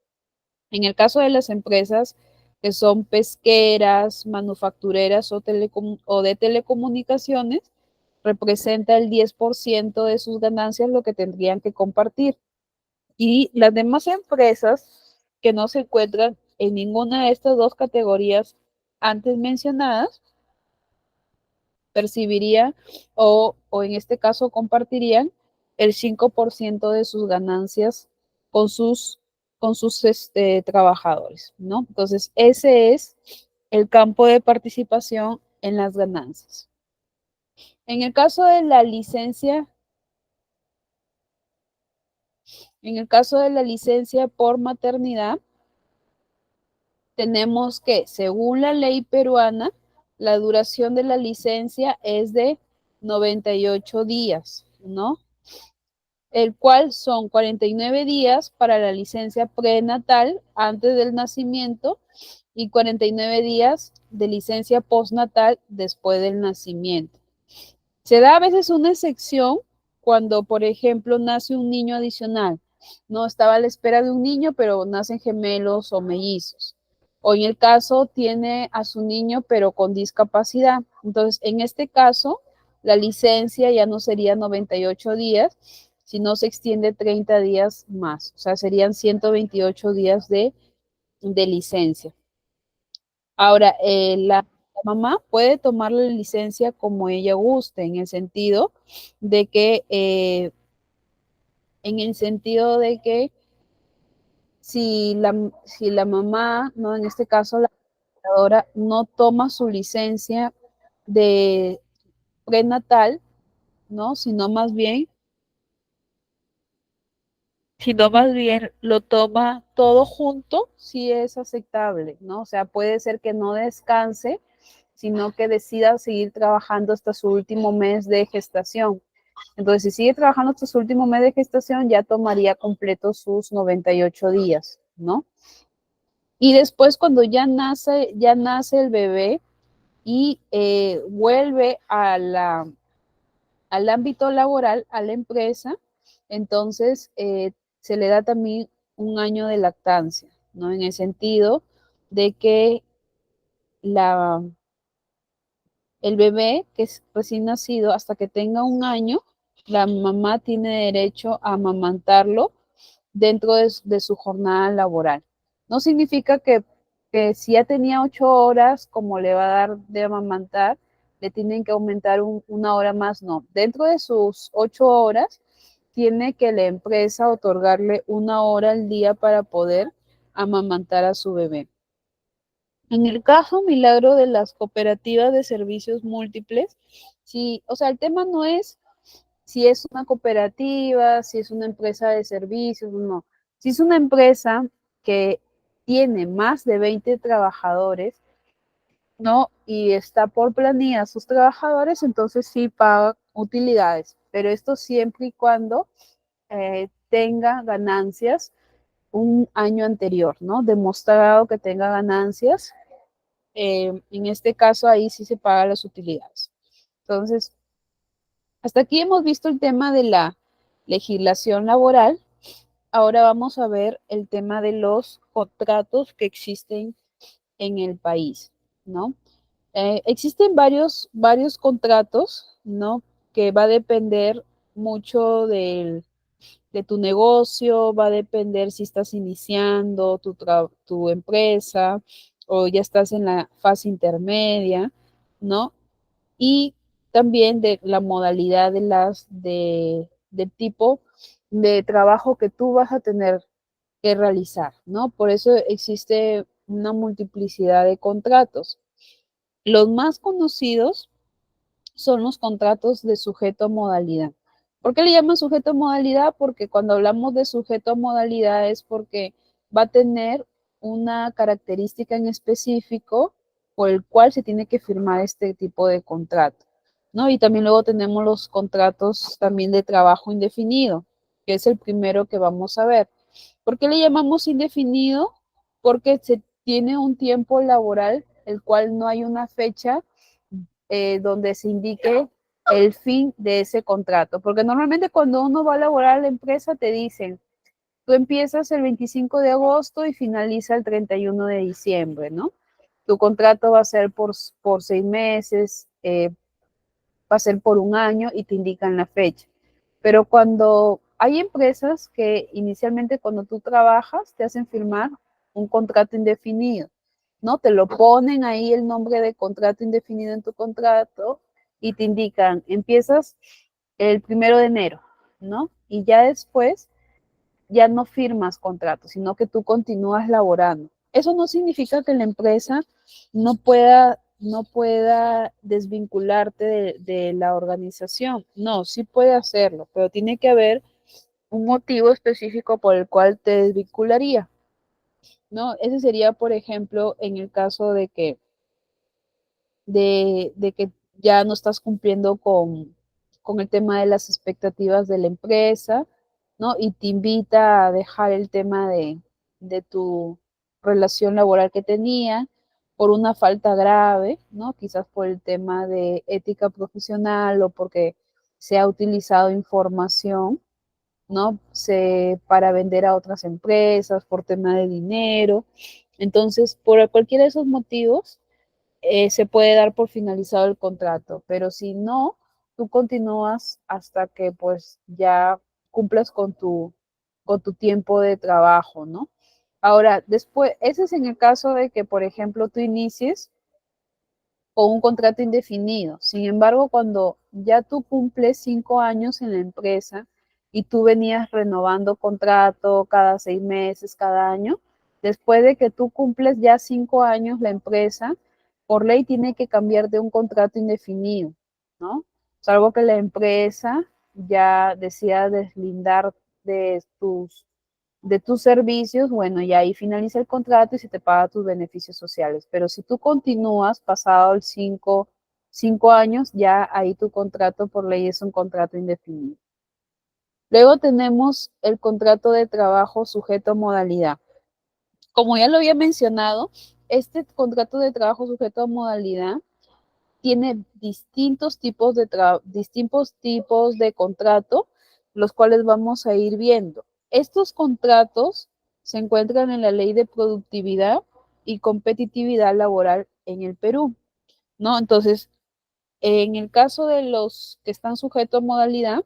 En el caso de las empresas que son pesqueras, manufactureras o de telecomunicaciones, representa el 10% de sus ganancias lo que tendrían que compartir. Y las demás empresas que no se encuentran en ninguna de estas dos categorías antes mencionadas, percibiría en este caso compartirían el 5% de sus ganancias con sus trabajadores, ¿no? Entonces, ese es el campo de participación en las ganancias. En el caso de la licencia, por maternidad, tenemos que, según la ley peruana, la duración de la licencia es de 98 días, ¿no? El cual son 49 días para la licencia prenatal antes del nacimiento y 49 días de licencia postnatal después del nacimiento. Se da a veces una excepción cuando, por ejemplo, nace un niño adicional. No estaba a la espera de un niño, pero nacen gemelos o mellizos. O en el caso tiene a su niño, pero con discapacidad. Entonces, en este caso, la licencia ya no sería 98 días, sino se extiende 30 días más. O sea, serían 128 días de licencia. Ahora, la mamá puede tomar la licencia como ella guste, en el sentido de que, si la mamá, ¿no? En este caso, la trabajadora no toma su licencia de prenatal, ¿no? Sino más bien lo toma todo junto, sí es aceptable, ¿no? O sea, puede ser que no descanse, sino que decida seguir trabajando hasta su último mes de gestación. Entonces, si sigue trabajando hasta su último mes de gestación, ya tomaría completo sus 98 días, ¿no? Y después, cuando ya nace el bebé y vuelve al ámbito laboral, a la empresa, entonces se le da también un año de lactancia, ¿no? En el sentido de que el bebé que es recién nacido, hasta que tenga un año, la mamá tiene derecho a amamantarlo dentro de su jornada laboral. No significa que si ya tenía 8 horas, como le va a dar de amamantar, le tienen que aumentar una hora más, no. Dentro de sus 8 horas, tiene que la empresa otorgarle una hora al día para poder amamantar a su bebé. En el caso milagro de las cooperativas de servicios múltiples, sí, o sea, el tema no es si es una cooperativa, si es una empresa de servicios, no. Si es una empresa que tiene más de 20 trabajadores, ¿no? Y está por planilla sus trabajadores, entonces sí paga utilidades, pero esto siempre y cuando tenga ganancias un año anterior, ¿no? Demostrado que tenga ganancias, en este caso ahí sí se pagan las utilidades. Entonces, hasta aquí hemos visto el tema de la legislación laboral. Ahora vamos a ver el tema de los contratos que existen en el país, ¿no? Existen varios contratos, ¿no? Que va a depender mucho de tu negocio, va a depender si estás iniciando tu empresa o ya estás en la fase intermedia, ¿no? Y también de la modalidad del tipo de trabajo que tú vas a tener que realizar, ¿no? Por eso existe una multiplicidad de contratos. Los más conocidos son los contratos de sujeto a modalidad. ¿Por qué le llaman sujeto a modalidad? Porque cuando hablamos de sujeto a modalidad es porque va a tener una característica en específico por el cual se tiene que firmar este tipo de contrato, ¿no? Y también luego tenemos los contratos también de trabajo indefinido, que es el primero que vamos a ver. ¿Por qué le llamamos indefinido? Porque se tiene un tiempo laboral, el cual no hay una fecha donde se indique el fin de ese contrato. Porque normalmente cuando uno va a laborar a la empresa te dicen, tú empiezas el 25 de agosto y finaliza el 31 de diciembre, ¿no? Tu contrato va a ser por 6 meses, va a ser por un año y te indican la fecha. Pero cuando hay empresas que inicialmente cuando tú trabajas te hacen firmar un contrato indefinido, ¿no? Te lo ponen ahí el nombre de contrato indefinido en tu contrato y te indican, empiezas el 1 de enero, ¿no? Y ya después ya no firmas contrato, sino que tú continúas laborando. Eso no significa que la empresa no pueda desvincularte de la organización. No, sí puede hacerlo, pero tiene que haber un motivo específico por el cual te desvincularía, ¿no? Ese sería, por ejemplo, en el caso de que ya no estás cumpliendo con el tema de las expectativas de la empresa, ¿no? Y te invita a dejar el tema de tu relación laboral que tenía por una falta grave, ¿no? Quizás por el tema de ética profesional o porque se ha utilizado información, ¿no? Para vender a otras empresas, por tema de dinero. Entonces, por cualquiera de esos motivos, se puede dar por finalizado el contrato, pero si no, tú continúas hasta que pues ya cumplas con tu tiempo de trabajo, ¿no? Ahora, después, ese es en el caso de que, por ejemplo, tú inicies con un contrato indefinido. Sin embargo, cuando ya tú cumples 5 años en la empresa y tú venías renovando contrato cada 6 meses, cada año, después de que tú cumples ya 5 años, la empresa por ley tiene que cambiar de un contrato indefinido, ¿no? Salvo que la empresa ya decida deslindar de tus servicios, bueno, y ahí finaliza el contrato y se te paga tus beneficios sociales. Pero si tú continúas pasado el 5 años, ya ahí tu contrato por ley es un contrato indefinido. Luego tenemos el contrato de trabajo sujeto a modalidad. Como ya lo había mencionado, este contrato de trabajo sujeto a modalidad tiene distintos tipos de contrato, los cuales vamos a ir viendo. Estos contratos se encuentran en la Ley de Productividad y Competitividad Laboral en el Perú, ¿no? Entonces, en el caso de los que están sujetos a modalidad,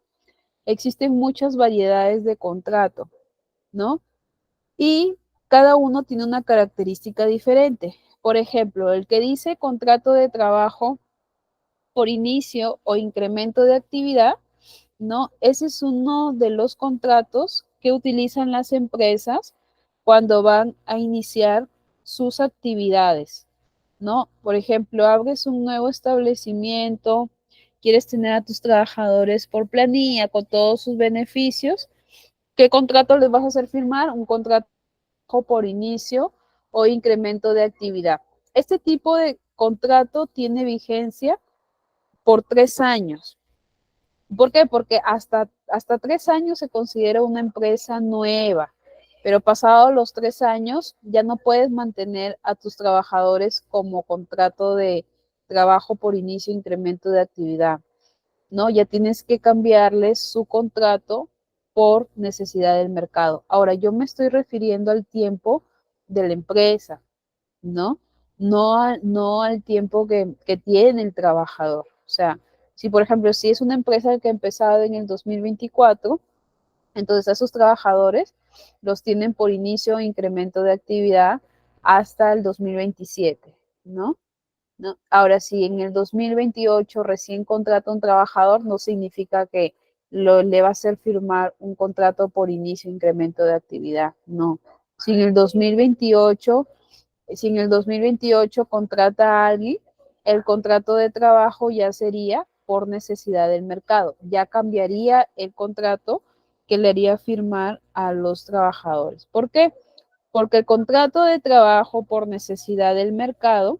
existen muchas variedades de contrato, ¿no? Y cada uno tiene una característica diferente. Por ejemplo, el que dice contrato de trabajo por inicio o incremento de actividad, ¿no? Ese es uno de los contratos que utilizan las empresas cuando van a iniciar sus actividades, ¿no? Por ejemplo, abres un nuevo establecimiento, quieres tener a tus trabajadores por planilla con todos sus beneficios. ¿Qué contrato les vas a hacer firmar? Un contrato por inicio o incremento de actividad. Este tipo de contrato tiene vigencia por 3 años. ¿Por qué? Porque hasta 3 años se considera una empresa nueva, pero pasados los 3 años ya no puedes mantener a tus trabajadores como contrato de trabajo por inicio e incremento de actividad, ¿no? Ya tienes que cambiarles su contrato por necesidad del mercado. Ahora, yo me estoy refiriendo al tiempo de la empresa, ¿no? No al tiempo que tiene el trabajador. O sea, si por ejemplo, si es una empresa que ha empezado en el 2024, entonces a sus trabajadores los tienen por inicio o incremento de actividad hasta el 2027, ¿no? ¿No? Ahora, si en el 2028 recién contrata un trabajador, no significa que le va a hacer firmar un contrato por inicio o incremento de actividad, no. Si en el 2028 si en el 2028 contrata a alguien, el contrato de trabajo ya sería por necesidad del mercado. Ya cambiaría el contrato que le haría firmar a los trabajadores. ¿Por qué? Porque el contrato de trabajo por necesidad del mercado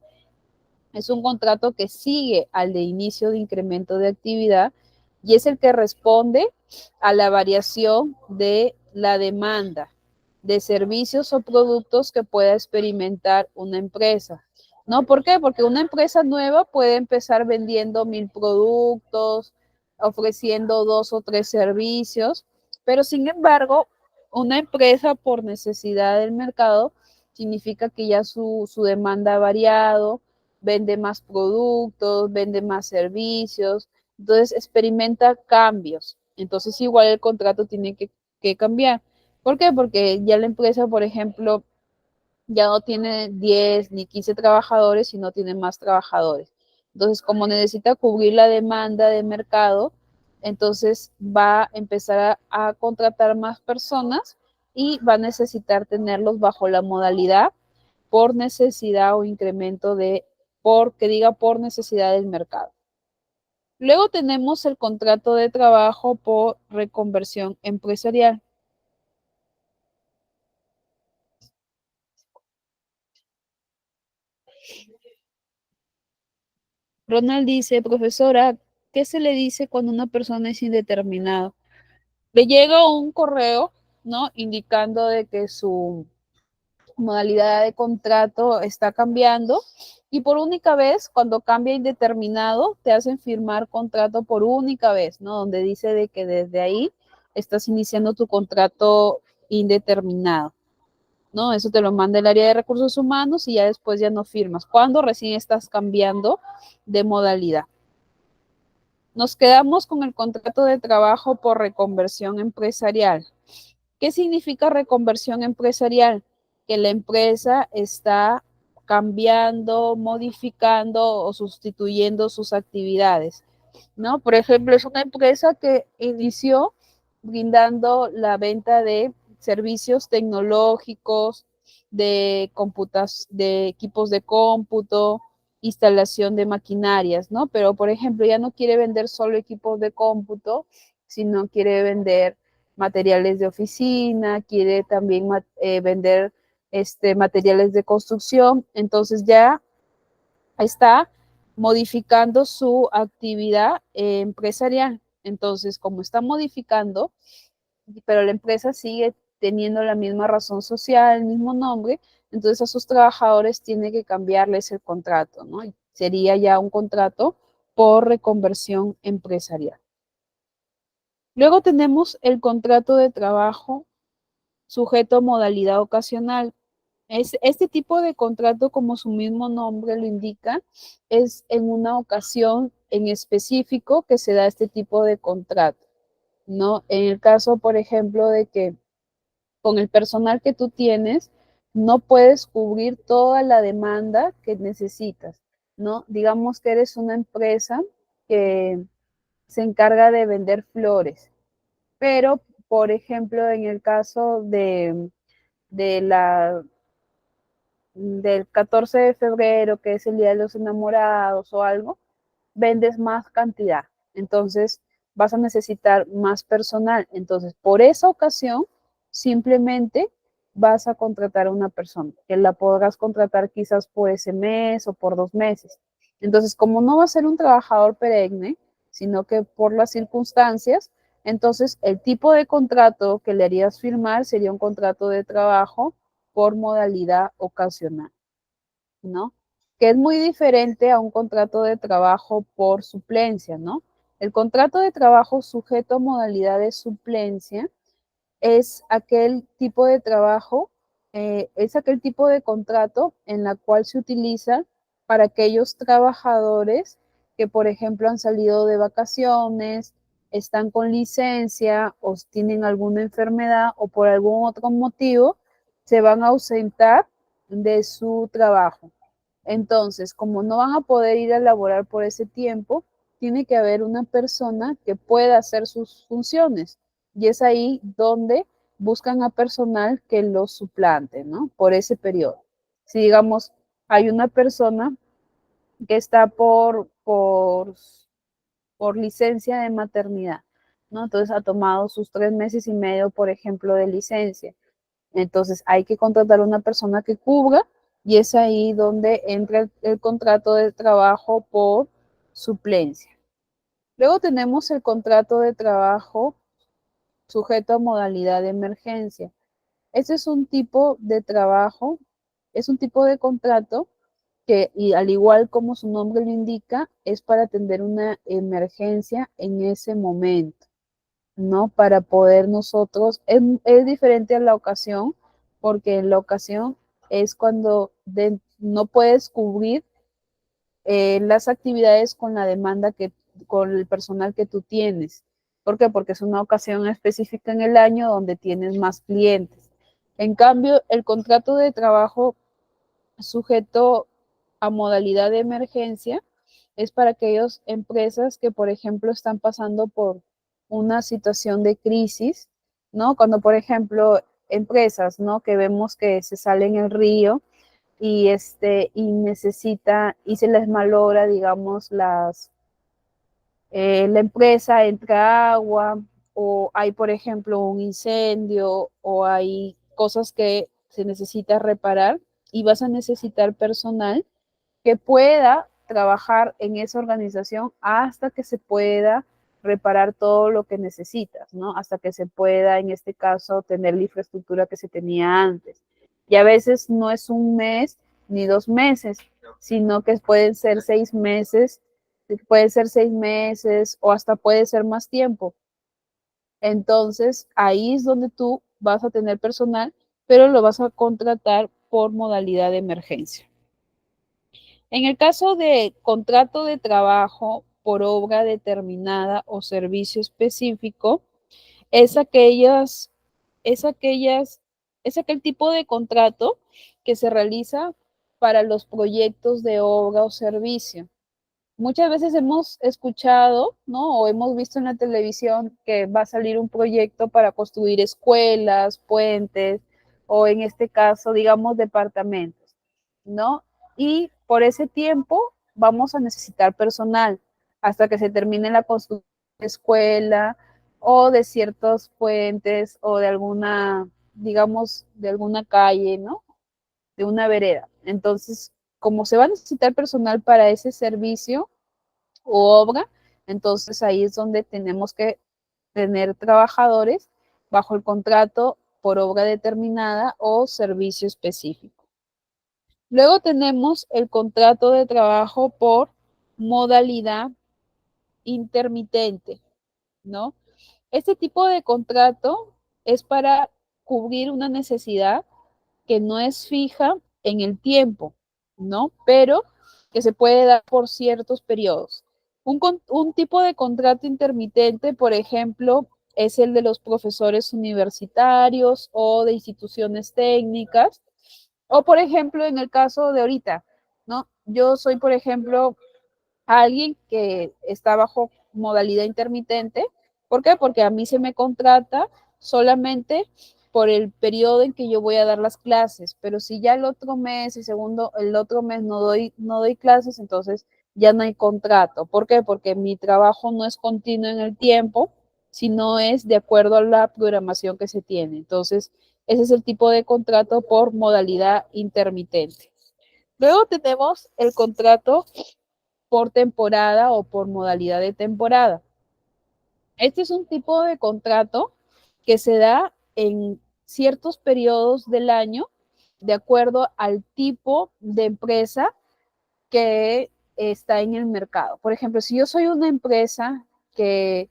es un contrato que sigue al de inicio de incremento de actividad y es el que responde a la variación de la demanda de servicios o productos que pueda experimentar una empresa. ¿No? ¿Por qué? Porque una empresa nueva puede empezar vendiendo 1000 productos, ofreciendo 2 o 3 servicios, pero sin embargo, una empresa por necesidad del mercado significa que ya su demanda ha variado, vende más productos, vende más servicios, entonces experimenta cambios. Entonces igual el contrato tiene que cambiar. ¿Por qué? Porque ya la empresa, por ejemplo, ya no tiene 10 ni 15 trabajadores, sino tiene más trabajadores. Entonces, como necesita cubrir la demanda de mercado, entonces va a empezar a contratar más personas y va a necesitar tenerlos bajo la modalidad por necesidad o incremento que diga por necesidad del mercado. Luego tenemos el contrato de trabajo por reconversión empresarial. Ronald dice, profesora, ¿qué se le dice cuando una persona es indeterminado? Le llega un correo, ¿no? Indicando de que su modalidad de contrato está cambiando y por única vez, cuando cambia indeterminado, te hacen firmar contrato por única vez, ¿no? Donde dice de que desde ahí estás iniciando tu contrato indeterminado, ¿no? Eso te lo manda el área de recursos humanos y ya después ya no firmas. Cuando recién estás cambiando de modalidad. Nos quedamos con el contrato de trabajo por reconversión empresarial. ¿Qué significa reconversión empresarial? Que la empresa está cambiando, modificando o sustituyendo sus actividades, ¿no? Por ejemplo, es una empresa que inició brindando la venta de servicios tecnológicos, de equipos de cómputo, instalación de maquinarias, ¿no? Pero, por ejemplo, ya no quiere vender solo equipos de cómputo, sino quiere vender materiales de oficina, quiere también vender materiales de construcción, entonces ya está modificando su actividad empresarial. Entonces, como está modificando, pero la empresa sigue teniendo la misma razón social, el mismo nombre, entonces a sus trabajadores tiene que cambiarles el contrato, ¿no? Y sería ya un contrato por reconversión empresarial. Luego tenemos el contrato de trabajo sujeto a modalidad ocasional. Este tipo de contrato, como su mismo nombre lo indica, es en una ocasión en específico que se da este tipo de contrato, ¿no? En el caso, por ejemplo, de que con el personal que tú tienes, no puedes cubrir toda la demanda que necesitas, ¿no? Digamos que eres una empresa que se encarga de vender flores, pero, por ejemplo, en el caso de la del 14 de febrero, que es el Día de los Enamorados o algo, vendes más cantidad. Entonces vas a necesitar más personal. Entonces, por esa ocasión, simplemente vas a contratar a una persona, que la podrás contratar quizás por ese mes o por 2 meses. Entonces, como no va a ser un trabajador perenne, sino que por las circunstancias, entonces el tipo de contrato que le harías firmar sería un contrato de trabajo por modalidad ocasional, ¿no? Que es muy diferente a un contrato de trabajo por suplencia, ¿no? El contrato de trabajo sujeto a modalidad de suplencia es aquel tipo de trabajo, es aquel tipo de contrato en la cual se utiliza para aquellos trabajadores que, por ejemplo, han salido de vacaciones, están con licencia o tienen alguna enfermedad o por algún otro motivo se van a ausentar de su trabajo. Entonces, como no van a poder ir a laborar por ese tiempo, tiene que haber una persona que pueda hacer sus funciones. Y es ahí donde buscan a personal que los suplante, ¿no? Por ese periodo. Si digamos, hay una persona que está por licencia de maternidad, ¿no? Entonces ha tomado sus 3 meses y medio, por ejemplo, de licencia. Entonces hay que contratar a una persona que cubra y es ahí donde entra el contrato de trabajo por suplencia. Luego tenemos el contrato de trabajo sujeto a modalidad de emergencia. Este es un tipo de trabajo, es un tipo de contrato que, y al igual como su nombre lo indica, es para atender una emergencia en ese momento, ¿no? Para poder nosotros, es diferente a la ocasión, porque en la ocasión es cuando no puedes cubrir las actividades con la demanda con el personal que tú tienes. ¿Por qué? Porque es una ocasión específica en el año donde tienes más clientes. En cambio, el contrato de trabajo sujeto a modalidad de emergencia es para aquellas empresas que, por ejemplo, están pasando por una situación de crisis, ¿no? Cuando, por ejemplo, empresas, ¿no? Que vemos que se salen el río y necesita y se les malogra, digamos, la empresa entra agua o hay, por ejemplo, un incendio o hay cosas que se necesita reparar y vas a necesitar personal que pueda trabajar en esa organización hasta que se pueda reparar todo lo que necesitas, ¿no? Hasta que se pueda, en este caso, tener la infraestructura que se tenía antes. Y a veces no es un mes ni 2 meses, sino que pueden ser 6 meses o hasta puede ser más tiempo. Entonces, ahí es donde tú vas a tener personal, pero lo vas a contratar por modalidad de emergencia. En el caso de contrato de trabajo por obra determinada o servicio específico, es aquellas, es aquellas, es aquel tipo de contrato que se realiza para los proyectos de obra o servicio. Muchas veces hemos escuchado, ¿no? O hemos visto en la televisión que va a salir un proyecto para construir escuelas, puentes, o en este caso, digamos, departamentos, ¿no? Y por ese tiempo vamos a necesitar personal hasta que se termine la construcción de escuela o de ciertos puentes o de alguna, digamos, de alguna calle, ¿no? De una vereda. Entonces, como se va a necesitar personal para ese servicio o obra, entonces ahí es donde tenemos que tener trabajadores bajo el contrato por obra determinada o servicio específico. Luego tenemos el contrato de trabajo por modalidad intermitente, ¿no? Este tipo de contrato es para cubrir una necesidad que no es fija en el tiempo, ¿no? Pero que se puede dar por ciertos periodos. Un tipo de contrato intermitente, por ejemplo, es el de los profesores universitarios o de instituciones técnicas, o por ejemplo, en el caso de ahorita, ¿no? Yo soy, por ejemplo, alguien que está bajo modalidad intermitente. ¿Por qué? Porque a mí se me contrata solamente por el periodo en que yo voy a dar las clases, pero si ya el otro mes, el otro mes no doy clases, entonces ya no hay contrato. ¿Por qué? Porque mi trabajo no es continuo en el tiempo, sino es de acuerdo a la programación que se tiene. Entonces, ese es el tipo de contrato por modalidad intermitente. Luego tenemos el contrato por temporada o por modalidad de temporada. Este es un tipo de contrato que se da en ciertos periodos del año de acuerdo al tipo de empresa que está en el mercado. Por ejemplo, si yo soy una empresa que,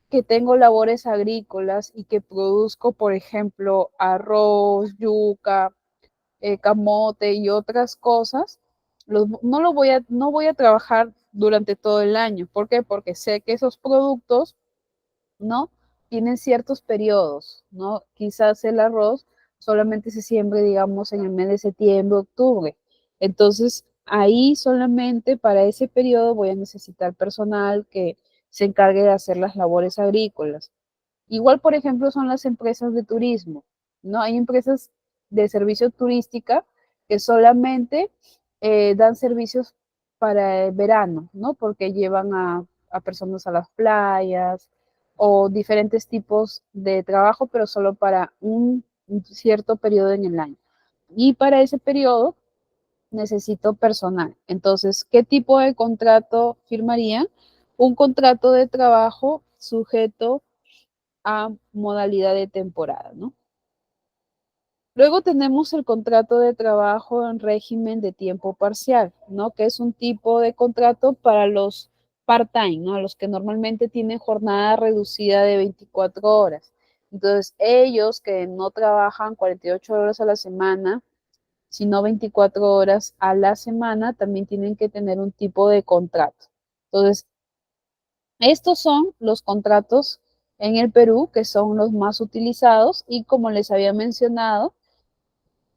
que tengo labores agrícolas y que produzco, por ejemplo, arroz, yuca, camote y otras cosas, no voy a trabajar durante todo el año. ¿Por qué? Porque sé que esos productos, ¿no? Tienen ciertos periodos, ¿no? Quizás el arroz solamente se siembre, digamos, en el mes de septiembre, octubre. Entonces, ahí solamente para ese periodo voy a necesitar personal que se encargue de hacer las labores agrícolas. Igual, por ejemplo, son las empresas de turismo, ¿no? Hay empresas de servicio turística que solamente dan servicios para el verano, ¿no? Porque llevan a personas a las playas o diferentes tipos de trabajo, pero solo para un cierto periodo en el año. Y para ese periodo necesito personal. Entonces, ¿qué tipo de contrato firmarían? Un contrato de trabajo sujeto a modalidad de temporada, ¿no? Luego tenemos el contrato de trabajo en régimen de tiempo parcial, ¿no? Que es un tipo de contrato para los part-time, ¿no? Los que normalmente tienen jornada reducida de 24 horas. Entonces, ellos que no trabajan 48 horas a la semana, sino 24 horas a la semana, también tienen que tener un tipo de contrato. Entonces, estos son los contratos en el Perú que son los más utilizados y como les había mencionado,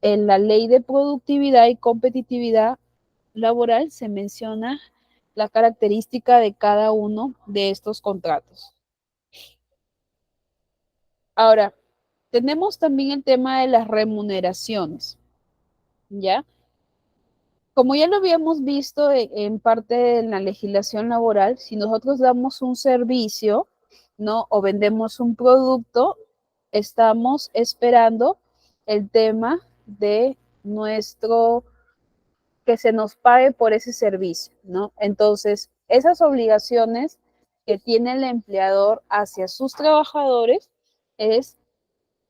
en la ley de productividad y competitividad laboral se menciona la característica de cada uno de estos contratos. Ahora, tenemos también el tema de las remuneraciones, ¿ya? Como ya lo habíamos visto en parte de la legislación laboral, si nosotros damos un servicio, ¿no? O vendemos un producto, estamos esperando el tema de nuestro, que se nos pague por ese servicio, ¿no? Entonces, esas obligaciones que tiene el empleador hacia sus trabajadores es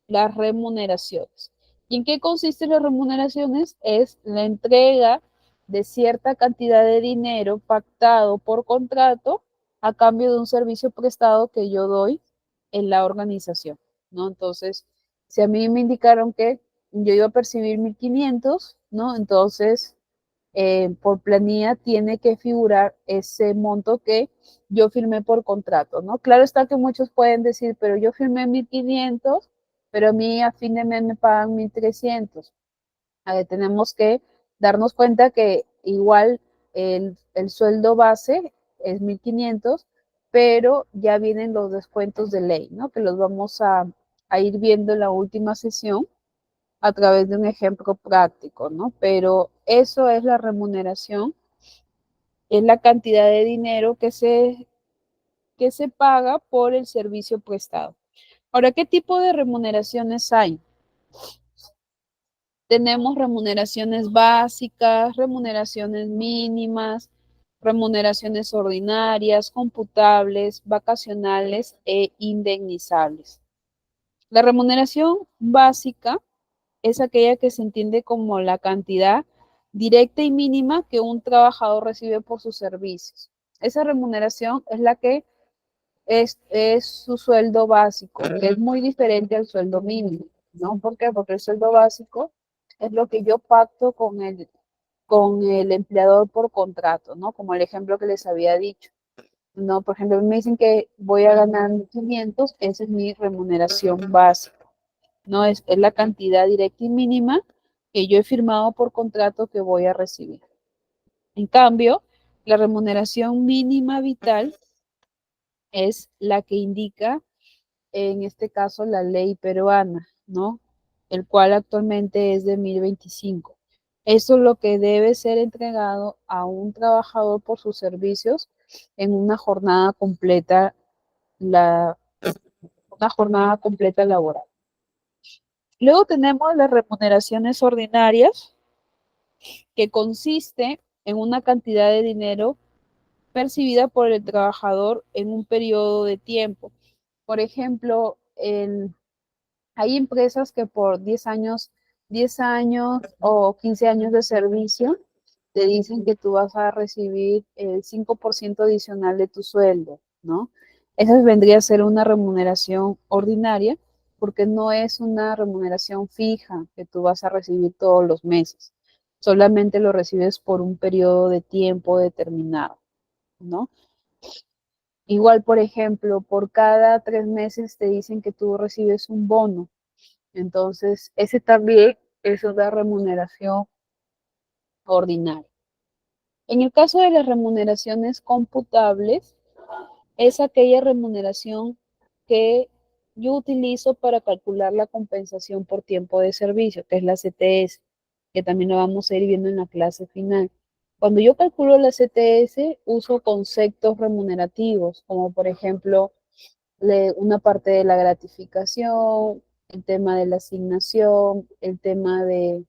las remuneraciones. ¿Y en qué consisten las remuneraciones? Es la entrega de cierta cantidad de dinero pactado por contrato a cambio de un servicio prestado que yo doy en la organización, ¿no? Entonces, si a mí me indicaron que yo iba a percibir 1.500, ¿no? Entonces, por planilla tiene que figurar ese monto que yo firmé por contrato, ¿no? Claro está que muchos pueden decir, pero yo firmé 1.500, pero a mí a fin de mes me pagan 1.300. Tenemos que darnos cuenta que igual el sueldo base es 1.500, pero ya vienen los descuentos de ley, ¿no? Que los vamos a ir viendo en la última sesión a través de un ejemplo práctico, ¿no? Pero eso es la remuneración, es la cantidad de dinero que se paga por el servicio prestado. Ahora, ¿qué tipo de remuneraciones hay? Tenemos remuneraciones básicas, remuneraciones mínimas, remuneraciones ordinarias, computables, vacacionales e indemnizables. La remuneración básica es aquella que se entiende como la cantidad directa y mínima que un trabajador recibe por sus servicios. Esa remuneración es la que es su sueldo básico, que es muy diferente al sueldo mínimo, ¿no? ¿Por qué? Porque el sueldo básico es lo que yo pacto con el empleador por contrato, ¿no? Como el ejemplo que les había dicho. No, por ejemplo, me dicen que voy a ganar 1.500, esa es mi remuneración básica. No es la cantidad directa y mínima que yo he firmado por contrato que voy a recibir. En cambio, la remuneración mínima vital es la que indica, en este caso, la ley peruana, ¿no? El cual actualmente es de 1.025. Eso es lo que debe ser entregado a un trabajador por sus servicios en una jornada completa, una jornada completa laboral. Luego tenemos las remuneraciones ordinarias, que consiste en una cantidad de dinero percibida por el trabajador en un periodo de tiempo. Por ejemplo, hay empresas que por 10 años o 15 años de servicio te dicen que tú vas a recibir el 5% adicional de tu sueldo, ¿no? Esa vendría a ser una remuneración ordinaria porque no es una remuneración fija que tú vas a recibir todos los meses. Solamente lo recibes por un periodo de tiempo determinado, ¿no? Igual, por ejemplo, por cada 3 meses te dicen que tú recibes un bono. Entonces, ese también es una remuneración ordinaria. En el caso de las remuneraciones computables, es aquella remuneración que yo utilizo para calcular la compensación por tiempo de servicio, que es la CTS, que también lo vamos a ir viendo en la clase final. Cuando yo calculo la CTS, uso conceptos remunerativos, como por ejemplo, una parte de la gratificación, el tema de la asignación, el tema del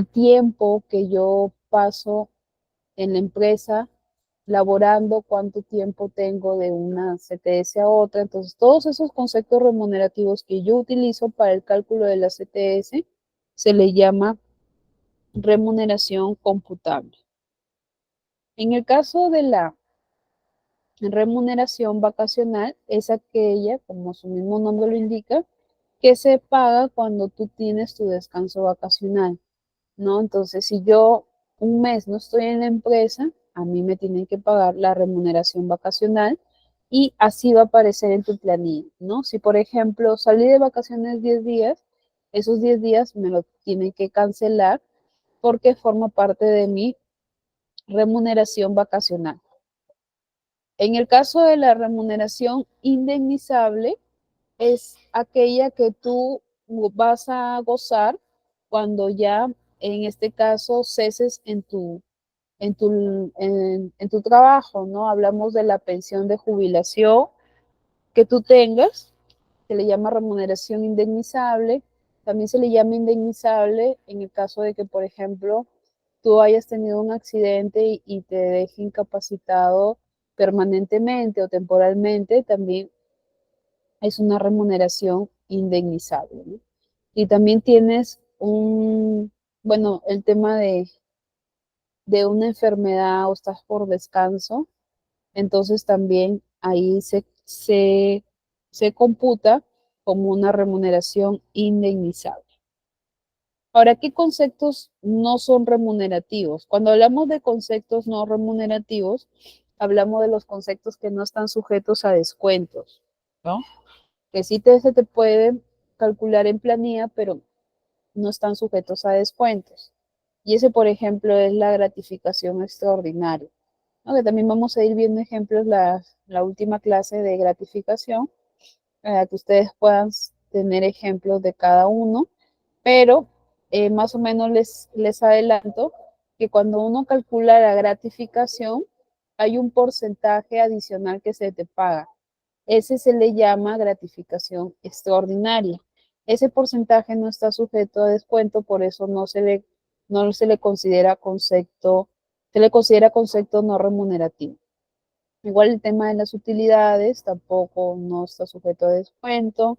tiempo que yo paso en la empresa laborando, cuánto tiempo tengo de una CTS a otra. Entonces, todos esos conceptos remunerativos que yo utilizo para el cálculo de la CTS se le llama remuneración computable. En el caso de la remuneración vacacional, es aquella, como su mismo nombre lo indica, que se paga cuando tú tienes tu descanso vacacional, ¿no? Entonces, si yo un mes no estoy en la empresa, a mí me tienen que pagar la remuneración vacacional y así va a aparecer en tu planilla, ¿no? Si, por ejemplo, salí de vacaciones 10 días, esos 10 días me lo tienen que cancelar porque forma parte de mi remuneración vacacional. En el caso de la remuneración indemnizable, es aquella que tú vas a gozar cuando ya, en este caso, ceses en tu trabajo, ¿no? Hablamos de la pensión de jubilación que tú tengas, se le llama remuneración indemnizable. También se le llama indemnizable en el caso de que, por ejemplo, tú hayas tenido un accidente y te deje incapacitado permanentemente o temporalmente, también es una remuneración indemnizable, ¿no? Y también tienes bueno, el tema de una enfermedad o estás por descanso, entonces también ahí se computa como una remuneración indemnizable. Ahora, ¿qué conceptos no son remunerativos? Cuando hablamos de conceptos no remunerativos, hablamos de los conceptos que no están sujetos a descuentos, ¿no? Que sí se te puede calcular en planilla, pero no están sujetos a descuentos. Y ese, por ejemplo, es la gratificación extraordinaria, ¿no? Que también vamos a ir viendo ejemplos la última clase de gratificación, para que ustedes puedan tener ejemplos de cada uno, pero más o menos les adelanto que cuando uno calcula la gratificación, hay un porcentaje adicional que se te paga. Ese se le llama gratificación extraordinaria. Ese porcentaje no está sujeto a descuento, por eso no se le considera concepto, se le considera concepto no remunerativo. Igual el tema de las utilidades tampoco no está sujeto a descuento.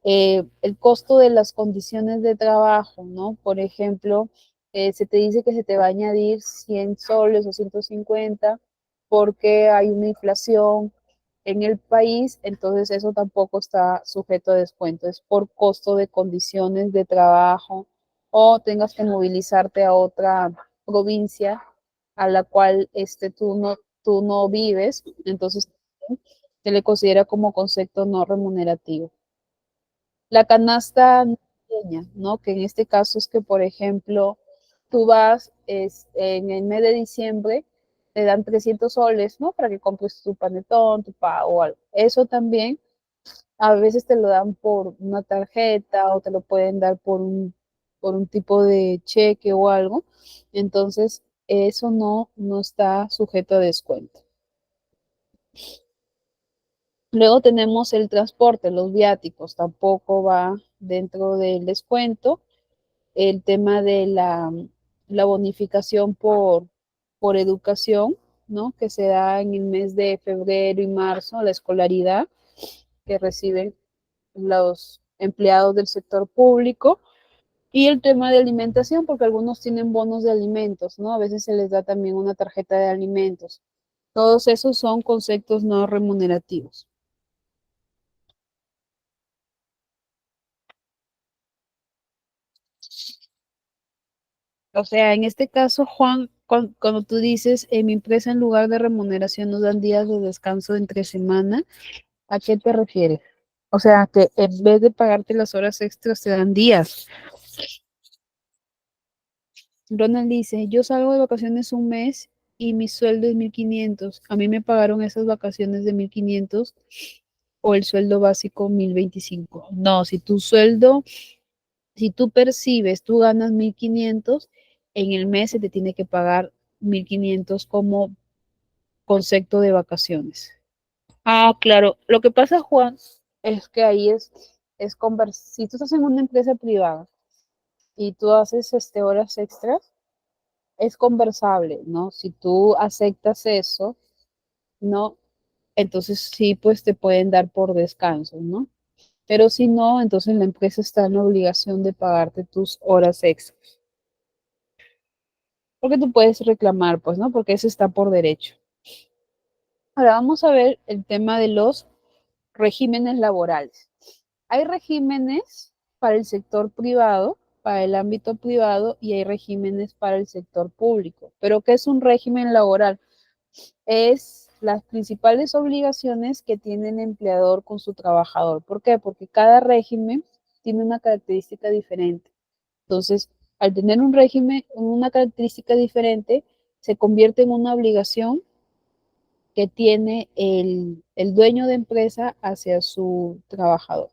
El costo de las condiciones de trabajo, ¿no? Por ejemplo, se te dice que se te va a añadir 100 soles o 150 porque hay una inflación en el país, entonces eso tampoco está sujeto a descuento, es por costo de condiciones de trabajo o tengas que movilizarte a otra provincia a la cual tú no vives, entonces se le considera como concepto no remunerativo. La canasta navideña, ¿no? Que en este caso es que, por ejemplo, tú vas en el mes de diciembre, te dan 300 soles, ¿no? Para que compres tu panetón, tu pavo o algo. Eso también a veces te lo dan por una tarjeta o te lo pueden dar por un tipo de cheque o algo. Entonces, eso no está sujeto a descuento. Luego tenemos el transporte, los viáticos, tampoco va dentro del descuento. El tema de la bonificación por educación, ¿no? Que se da en el mes de febrero y marzo, la escolaridad que reciben los empleados del sector público. Y el tema de alimentación, porque algunos tienen bonos de alimentos, ¿no? A veces se les da también una tarjeta de alimentos. Todos esos son conceptos no remunerativos. O sea, en este caso, Juan, cuando tú dices, en mi empresa en lugar de remuneración nos dan días de descanso entre semana, ¿a qué te refieres? O sea, que en vez de pagarte las horas extras, te dan días. Ronald dice, yo salgo de vacaciones un mes y mi sueldo es 1.500. A mí me pagaron esas vacaciones de 1.500 o el sueldo básico 1.025. No, si tú percibes, tú ganas 1.500, en el mes se te tiene que pagar 1.500 como concepto de vacaciones. Ah, claro. Lo que pasa, Juan, es que ahí si tú estás en una empresa privada y tú haces horas extras, es conversable, ¿no? Si tú aceptas eso, ¿no? Entonces sí, pues te pueden dar por descanso, ¿no? Pero si no, entonces la empresa está en la obligación de pagarte tus horas extras. Porque tú puedes reclamar, pues, ¿no? Porque eso está por derecho. Ahora vamos a ver el tema de los regímenes laborales. Hay regímenes para el sector privado, para el ámbito privado, y hay regímenes para el sector público. ¿Pero qué es un régimen laboral? Es las principales obligaciones que tiene el empleador con su trabajador. ¿Por qué? Porque cada régimen tiene una característica diferente. Entonces, al tener un régimen, una característica diferente, se convierte en una obligación que tiene el dueño de empresa hacia su trabajador.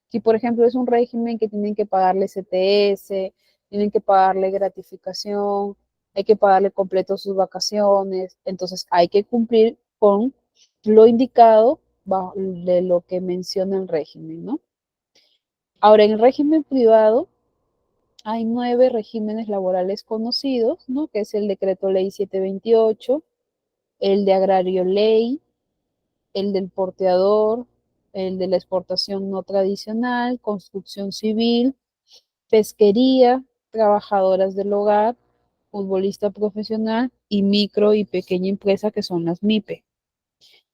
Si, por ejemplo, es un régimen que tienen que pagarle CTS, tienen que pagarle gratificación, hay que pagarle completo sus vacaciones, entonces hay que cumplir con lo indicado de lo que menciona el régimen, ¿no? Ahora, en el régimen privado hay 9 regímenes laborales conocidos, ¿no? Que es el Decreto Ley 728, el de Agrario Ley, el del porteador, el de la exportación no tradicional, construcción civil, pesquería, trabajadoras del hogar, futbolista profesional y micro y pequeña empresa, que son las MIPE.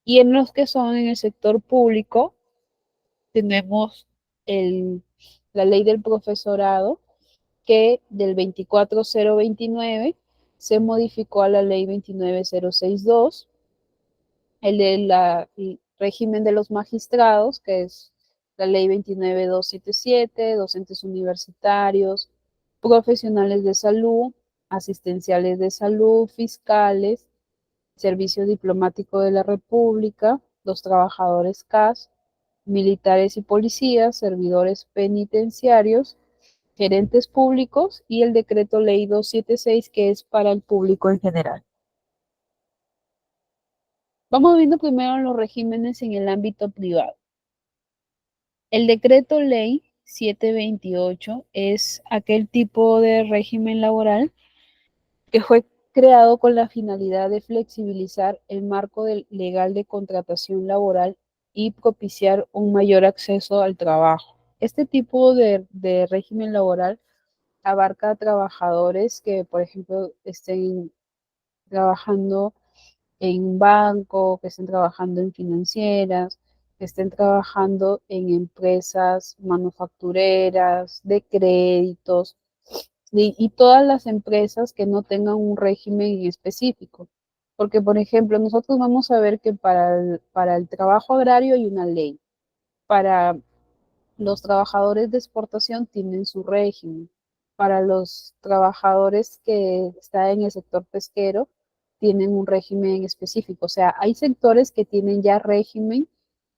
Y en los que son en el sector público, tenemos el, la ley del profesorado, que del 24029 se modificó a la ley 29062, el régimen de los magistrados, que es la ley 29277, docentes universitarios, profesionales de salud, asistenciales de salud, fiscales, servicio diplomático de la República, los trabajadores CAS, militares y policías, servidores penitenciarios, gerentes públicos y el decreto ley 276, que es para el público en general. Vamos viendo primero los regímenes en el ámbito privado. El decreto ley 728 es aquel tipo de régimen laboral que fue creado con la finalidad de flexibilizar el marco legal de contratación laboral y propiciar un mayor acceso al trabajo. Este tipo de régimen laboral abarca a trabajadores que, por ejemplo, estén trabajando en un banco, que estén trabajando en financieras, que estén trabajando en empresas manufactureras, de créditos, y todas las empresas que no tengan un régimen específico. Porque, por ejemplo, nosotros vamos a ver que para el trabajo agrario hay una ley, para los trabajadores de exportación tienen su régimen. Para los trabajadores que están en el sector pesquero, tienen un régimen específico. O sea, hay sectores que tienen ya régimen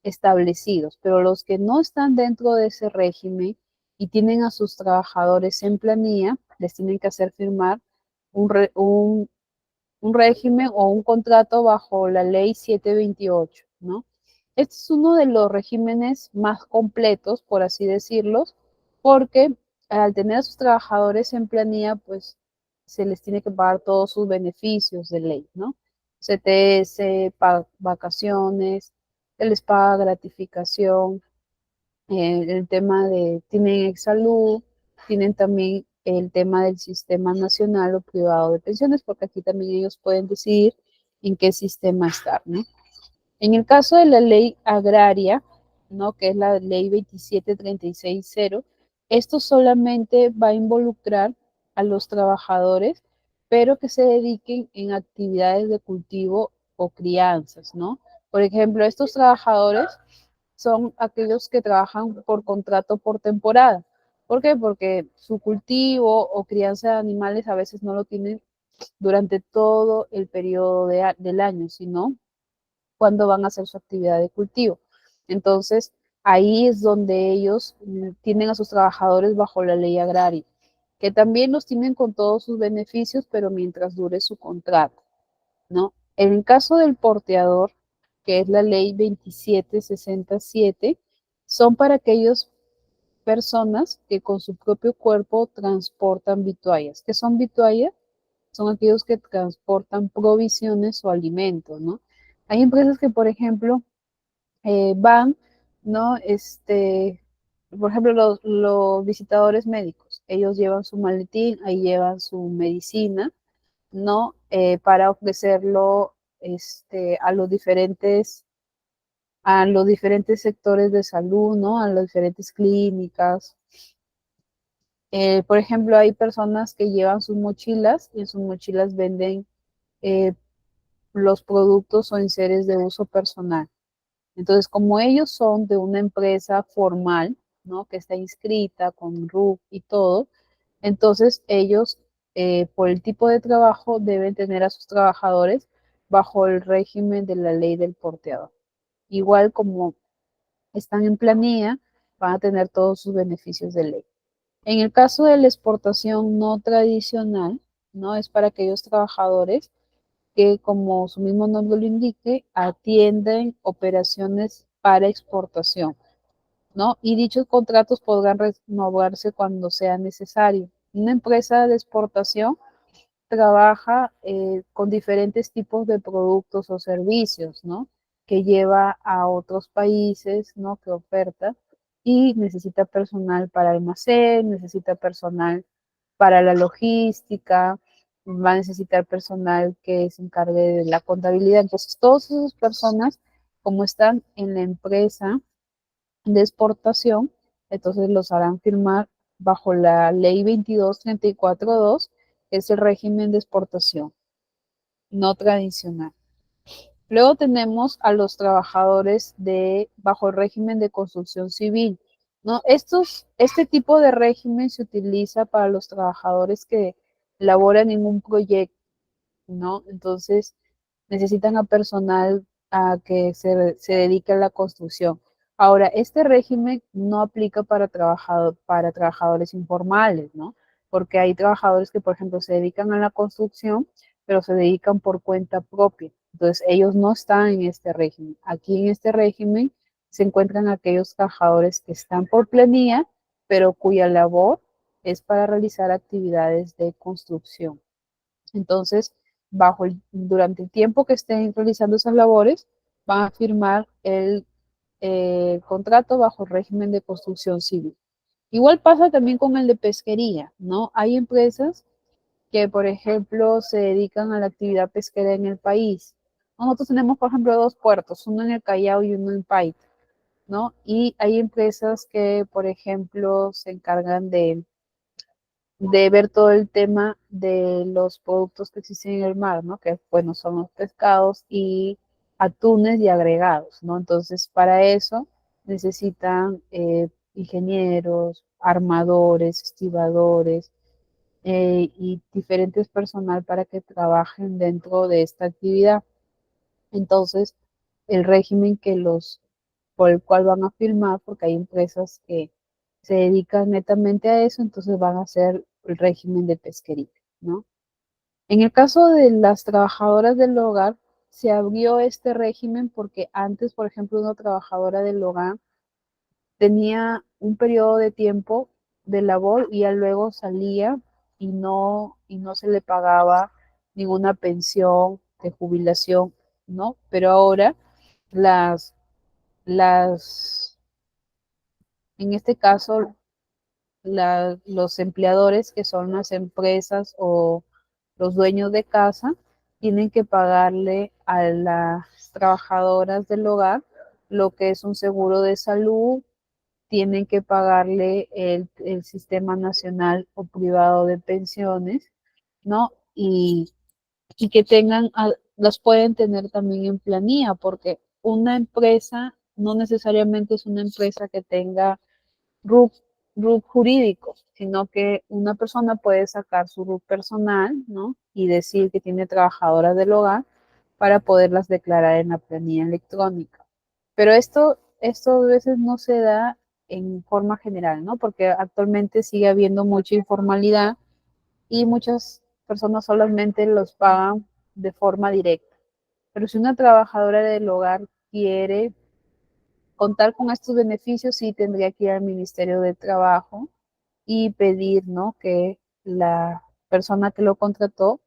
establecidos, pero los que no están dentro de ese régimen y tienen a sus trabajadores en planilla, les tienen que hacer firmar un régimen o un contrato bajo la ley 728, ¿no? Este es uno de los regímenes más completos, por así decirlo, porque al tener a sus trabajadores en planilla, pues se les tiene que pagar todos sus beneficios de ley, ¿no? CTS, vacaciones, se les paga gratificación, el tema de, tienen salud, tienen también el tema del sistema nacional o privado de pensiones, porque aquí también ellos pueden decidir en qué sistema estar, ¿no? En el caso de la ley agraria, ¿no? Que es la ley 27360, esto solamente va a involucrar a los trabajadores, pero que se dediquen en actividades de cultivo o crianzas, ¿no? Por ejemplo, estos trabajadores son aquellos que trabajan por contrato por temporada. ¿Por qué? Porque su cultivo o crianza de animales a veces no lo tienen durante todo el periodo del año, sino cuando van a hacer su actividad de cultivo. Entonces, ahí es donde ellos tienen a sus trabajadores bajo la ley agraria, que también los tienen con todos sus beneficios, pero mientras dure su contrato, ¿no? En el caso del porteador, que es la ley 2767, son para aquellas personas que con su propio cuerpo transportan vituallas. ¿Qué son vituallas? Son aquellos que transportan provisiones o alimentos, ¿no? Hay empresas que, por ejemplo, van, ¿no? Por ejemplo, los visitadores médicos, ellos llevan su maletín, ahí llevan su medicina, ¿no? Para ofrecerlo a los diferentes sectores de salud, ¿no? A las diferentes clínicas. Por ejemplo, hay personas que llevan sus mochilas y en sus mochilas venden eh, los productos o enseres de uso personal. Entonces, como ellos son de una empresa formal, ¿no? Que está inscrita con RUC y todo. Entonces, ellos, por el tipo de trabajo, deben tener a sus trabajadores bajo el régimen de la ley del porteador. Igual como están en planilla, van a tener todos sus beneficios de ley. En el caso de la exportación no tradicional, ¿no? Es para aquellos trabajadores que, como su mismo nombre lo indique, atienden operaciones para exportación, ¿no? Y dichos contratos podrán renovarse cuando sea necesario. Una empresa de exportación trabaja con diferentes tipos de productos o servicios, ¿no? Que lleva a otros países, ¿no? Que oferta y necesita personal para almacén, necesita personal para la logística, va a necesitar personal que se encargue de la contabilidad. Entonces, todas esas personas, como están en la empresa de exportación, entonces los harán firmar bajo la ley 2234.2, que es el régimen de exportación no tradicional. Luego tenemos a los trabajadores bajo el régimen de construcción civil, ¿no? Este tipo de régimen se utiliza para los trabajadores que laboran en un proyecto, ¿no? Entonces, necesitan a personal a que se dedique a la construcción. Ahora, este régimen no aplica para trabajadores informales, ¿no? Porque hay trabajadores que, por ejemplo, se dedican a la construcción, pero se dedican por cuenta propia. Entonces, ellos no están en este régimen. Aquí en este régimen se encuentran aquellos trabajadores que están por planilla, pero cuya labor es para realizar actividades de construcción. Entonces, durante el tiempo que estén realizando esas labores, van a firmar el contrato bajo el régimen de construcción civil. Igual pasa también con el de pesquería, ¿no? Hay empresas que, por ejemplo, se dedican a la actividad pesquera en el país. Nosotros tenemos, por ejemplo, dos puertos, uno en el Callao y uno en Paita, ¿no? Y hay empresas que, por ejemplo, se encargan de ver todo el tema de los productos que existen en el mar, ¿no? Que, bueno, son los pescados y atunes y agregados, ¿no? Entonces, para eso necesitan ingenieros, armadores, estibadores y diferentes personal para que trabajen dentro de esta actividad. Entonces, el régimen por el cual van a firmar, porque hay empresas que se dedican netamente a eso, entonces van a hacer el régimen de pesquería, ¿no? En el caso de las trabajadoras del hogar, se abrió este régimen porque antes, por ejemplo, una trabajadora del hogar tenía un periodo de tiempo de labor y ya luego salía y no se le pagaba ninguna pensión de jubilación, ¿no? Pero ahora las, las, en este caso, los empleadores, que son las empresas o los dueños de casa, tienen que pagarle a las trabajadoras del hogar lo que es un seguro de salud, tienen que pagarle el sistema nacional o privado de pensiones, ¿no? Y que las pueden tener también en planilla, porque una empresa no necesariamente es una empresa que tenga RUC, RUC jurídico, sino que una persona puede sacar su RUC personal, ¿no? Y decir que tiene trabajadoras del hogar para poderlas declarar en la planilla electrónica. Pero esto a veces no se da en forma general, ¿no? Porque actualmente sigue habiendo mucha informalidad y muchas personas solamente los pagan de forma directa. Pero si una trabajadora del hogar quiere contar con estos beneficios, sí tendría que ir al Ministerio de Trabajo y pedir, ¿no? Que la persona que lo contrató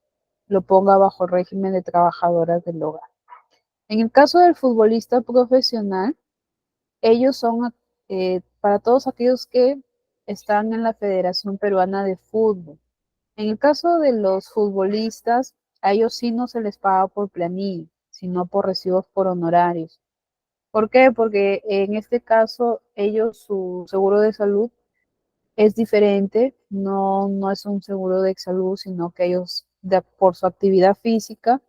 lo ponga bajo el régimen de trabajadoras del hogar. En el caso del futbolista profesional, ellos son para todos aquellos que están en la Federación Peruana de Fútbol. En el caso de los futbolistas, a ellos sí no se les paga por planilla, sino por recibos por honorarios. ¿Por qué? Porque en este caso ellos, su seguro de salud es diferente, no es un seguro de salud, sino que ellos, por su actividad física,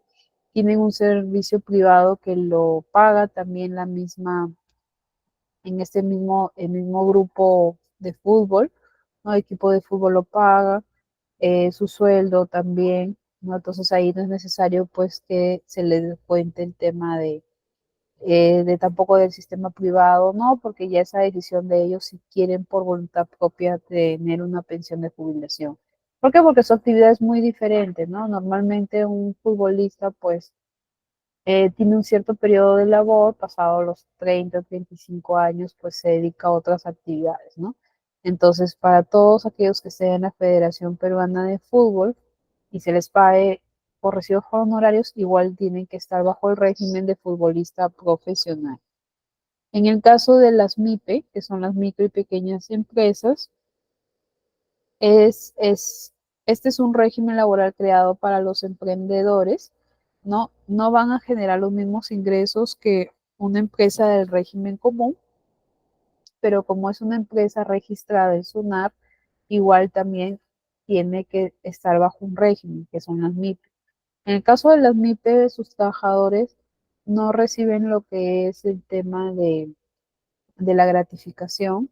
tienen un servicio privado que lo paga también en el mismo grupo de fútbol, ¿no? El equipo de fútbol lo paga, su sueldo también, ¿no? Entonces ahí no es necesario pues que se le descuente el tema de tampoco del sistema privado, ¿no? Porque ya esa decisión de ellos si quieren por voluntad propia tener una pensión de jubilación. ¿Por qué? Porque su actividad es muy diferente, ¿no? Normalmente un futbolista pues tiene un cierto periodo de labor, pasado los 30 o 35 años, pues se dedica a otras actividades, ¿no? Entonces, para todos aquellos que estén en la Federación Peruana de Fútbol y se les pague por recibos honorarios, igual tienen que estar bajo el régimen de futbolista profesional. En el caso de las MIPE, que son las micro y pequeñas empresas, es, es, este es un régimen laboral creado para los emprendedores, ¿no? No van a generar los mismos ingresos que una empresa del régimen común, pero como es una empresa registrada en SUNAT, igual también tiene que estar bajo un régimen, que son las MIPE. En el caso de las MIPE, sus trabajadores no reciben lo que es el tema de la gratificación.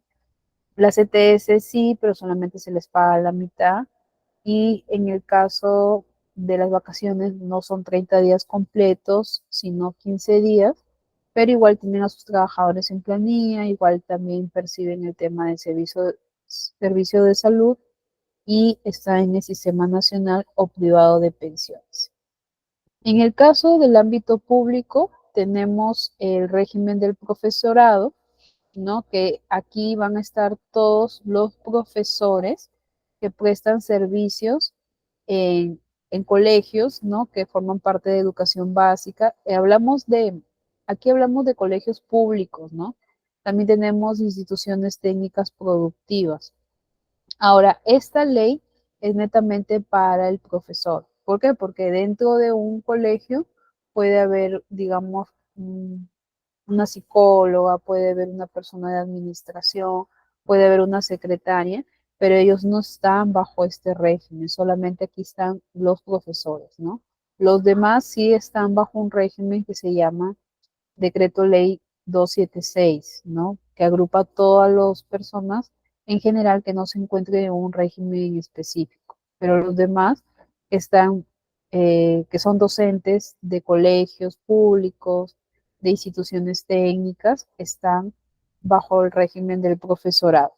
Las ETS sí, pero solamente se les paga la mitad. Y en el caso de las vacaciones no son 30 días completos, sino 15 días, pero igual tienen a sus trabajadores en planilla, igual también perciben el tema del servicio de salud y está en el sistema nacional o privado de pensiones. En el caso del ámbito público, tenemos el régimen del profesorado, ¿no? Que aquí van a estar todos los profesores que prestan servicios en, en colegios, ¿no? Que forman parte de educación básica. Aquí hablamos de colegios públicos, ¿no? También tenemos instituciones técnicas productivas. Ahora, esta ley es netamente para el profesor. ¿Por qué? Porque dentro de un colegio puede haber, digamos, una psicóloga, puede haber una persona de administración, puede haber una secretaria, pero ellos no están bajo este régimen, solamente aquí están los profesores, ¿no? Los demás sí están bajo un régimen que se llama Decreto Ley 276, ¿no? Que agrupa a todas las personas en general que no se encuentren en un régimen específico, pero los demás están, que son docentes de colegios públicos, de instituciones técnicas, están bajo el régimen del profesorado.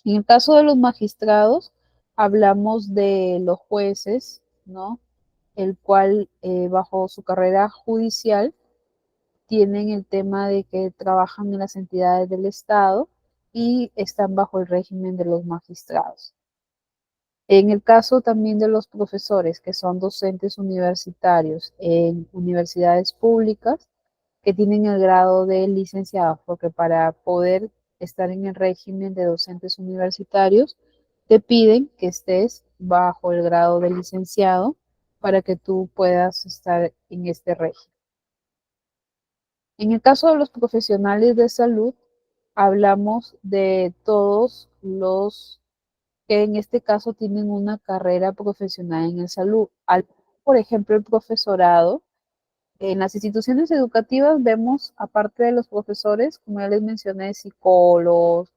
En el caso de los magistrados, hablamos de los jueces, ¿no? El cual bajo su carrera judicial tienen el tema de que trabajan en las entidades del Estado y están bajo el régimen de los magistrados. En el caso también de los profesores, que son docentes universitarios en universidades públicas, que tienen el grado de licenciado, porque para poder estar en el régimen de docentes universitarios, te piden que estés bajo el grado de licenciado para que tú puedas estar en este régimen. En el caso de los profesionales de salud, hablamos de todos los que en este caso tienen una carrera profesional en el salud. Por ejemplo, el profesorado. En las instituciones educativas vemos, aparte de los profesores, como ya les mencioné, psicólogos,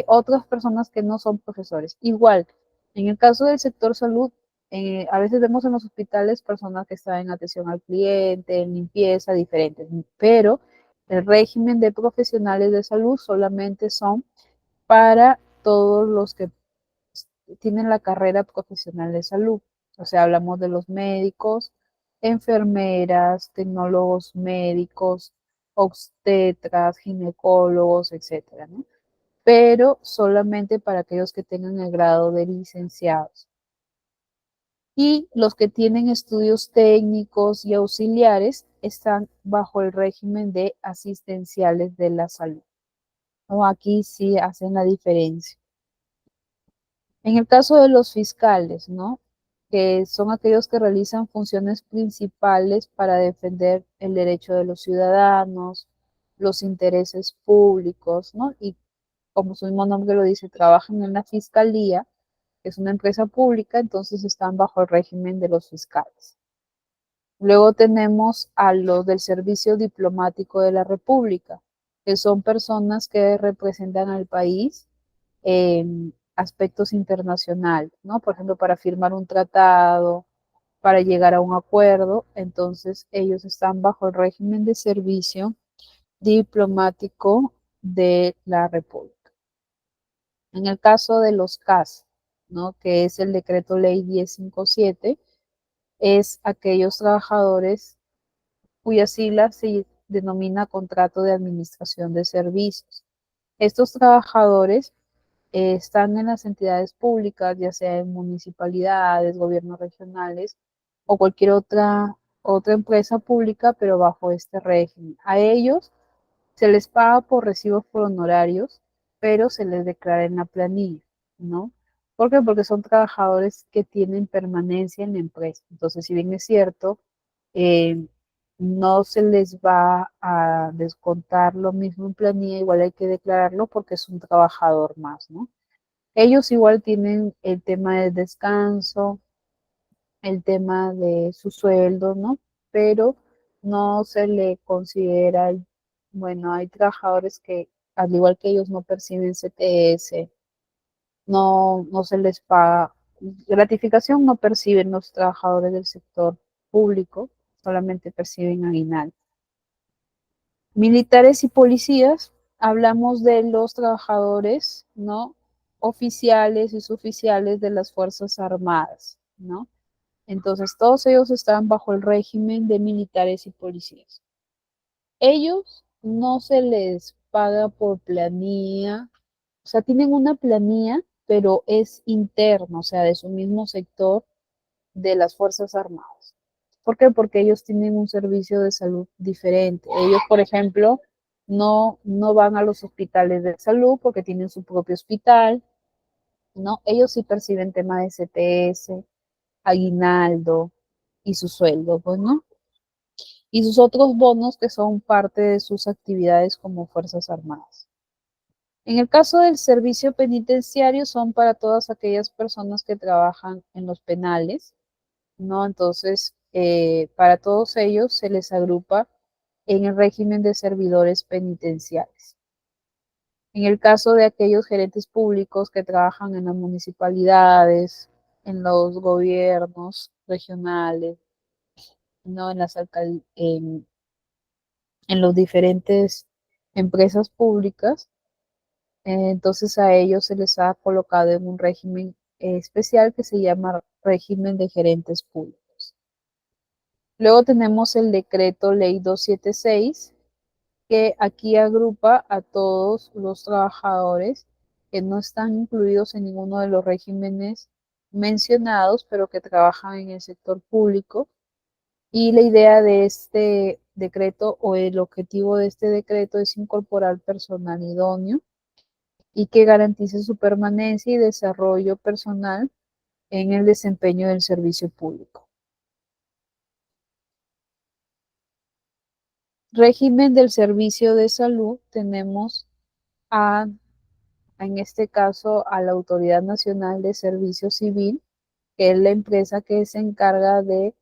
otras personas que no son profesores. Igual, en el caso del sector salud, a veces vemos en los hospitales personas que están en atención al cliente, en limpieza, diferentes, pero el régimen de profesionales de salud solamente son para todos los que tienen la carrera profesional de salud. O sea, hablamos de los médicos, enfermeras, tecnólogos médicos, obstetras, ginecólogos, etcétera, ¿no? Pero solamente para aquellos que tengan el grado de licenciados. Y los que tienen estudios técnicos y auxiliares están bajo el régimen de asistenciales de la salud. O aquí sí hacen la diferencia. En el caso de los fiscales, ¿no? Que son aquellos que realizan funciones principales para defender el derecho de los ciudadanos, los intereses públicos, ¿no? Y como su mismo nombre lo dice, trabajan en la fiscalía, que es una empresa pública, entonces están bajo el régimen de los fiscales. Luego tenemos a los del Servicio Diplomático de la República. que son personas que representan al país en aspectos internacionales, ¿no? Por ejemplo, para firmar un tratado, para llegar a un acuerdo, entonces ellos están bajo el régimen de servicio diplomático de la República. En el caso de los CAS, ¿no? Que es el decreto ley 1057, es aquellos trabajadores cuya sigla se denomina contrato de administración de servicios. Estos trabajadores están en las entidades públicas, ya sea en municipalidades, gobiernos regionales o cualquier otra empresa pública, pero bajo este régimen. A ellos se les paga por recibos por honorarios, pero se les declara en la planilla, ¿no? ¿Por qué? Porque son trabajadores que tienen permanencia en la empresa. Entonces, si bien es cierto, eh, no se les va a descontar lo mismo en planilla, igual hay que declararlo porque es un trabajador más, ¿no? Ellos igual tienen el tema del descanso, el tema de su sueldo, ¿no? Pero no se le considera, bueno, hay trabajadores que al igual que ellos no perciben CTS, no se les paga, gratificación no perciben los trabajadores del sector público, solamente perciben aguinaldo. Militares y policías, hablamos de los trabajadores, ¿no? Oficiales y suboficiales de las Fuerzas Armadas, ¿no? Entonces, todos ellos están bajo el régimen de militares y policías. Ellos no se les paga por planilla, o sea, tienen una planilla, pero es interno, o sea, de su mismo sector de las Fuerzas Armadas. ¿Por qué? Porque ellos tienen un servicio de salud diferente. Ellos, por ejemplo, no van a los hospitales de salud porque tienen su propio hospital, ¿no? Ellos sí perciben tema de CTS, aguinaldo y su sueldo, pues, ¿no? Y sus otros bonos que son parte de sus actividades como Fuerzas Armadas. En el caso del servicio penitenciario son para todas aquellas personas que trabajan en los penales, ¿no? Entonces, para todos ellos se les agrupa en el régimen de servidores penitenciarios. En el caso de aquellos gerentes públicos que trabajan en las municipalidades, en los gobiernos regionales, ¿no? En las diferentes empresas públicas, entonces a ellos se les ha colocado en un régimen especial que se llama régimen de gerentes públicos. Luego tenemos el decreto ley 276, que aquí agrupa a todos los trabajadores que no están incluidos en ninguno de los regímenes mencionados, pero que trabajan en el sector público. Y la idea de este decreto o el objetivo de este decreto es incorporar personal idóneo y que garantice su permanencia y desarrollo personal en el desempeño del servicio público. Régimen del servicio de salud, tenemos en este caso a la Autoridad Nacional de Servicio Civil, que es la empresa que se encarga de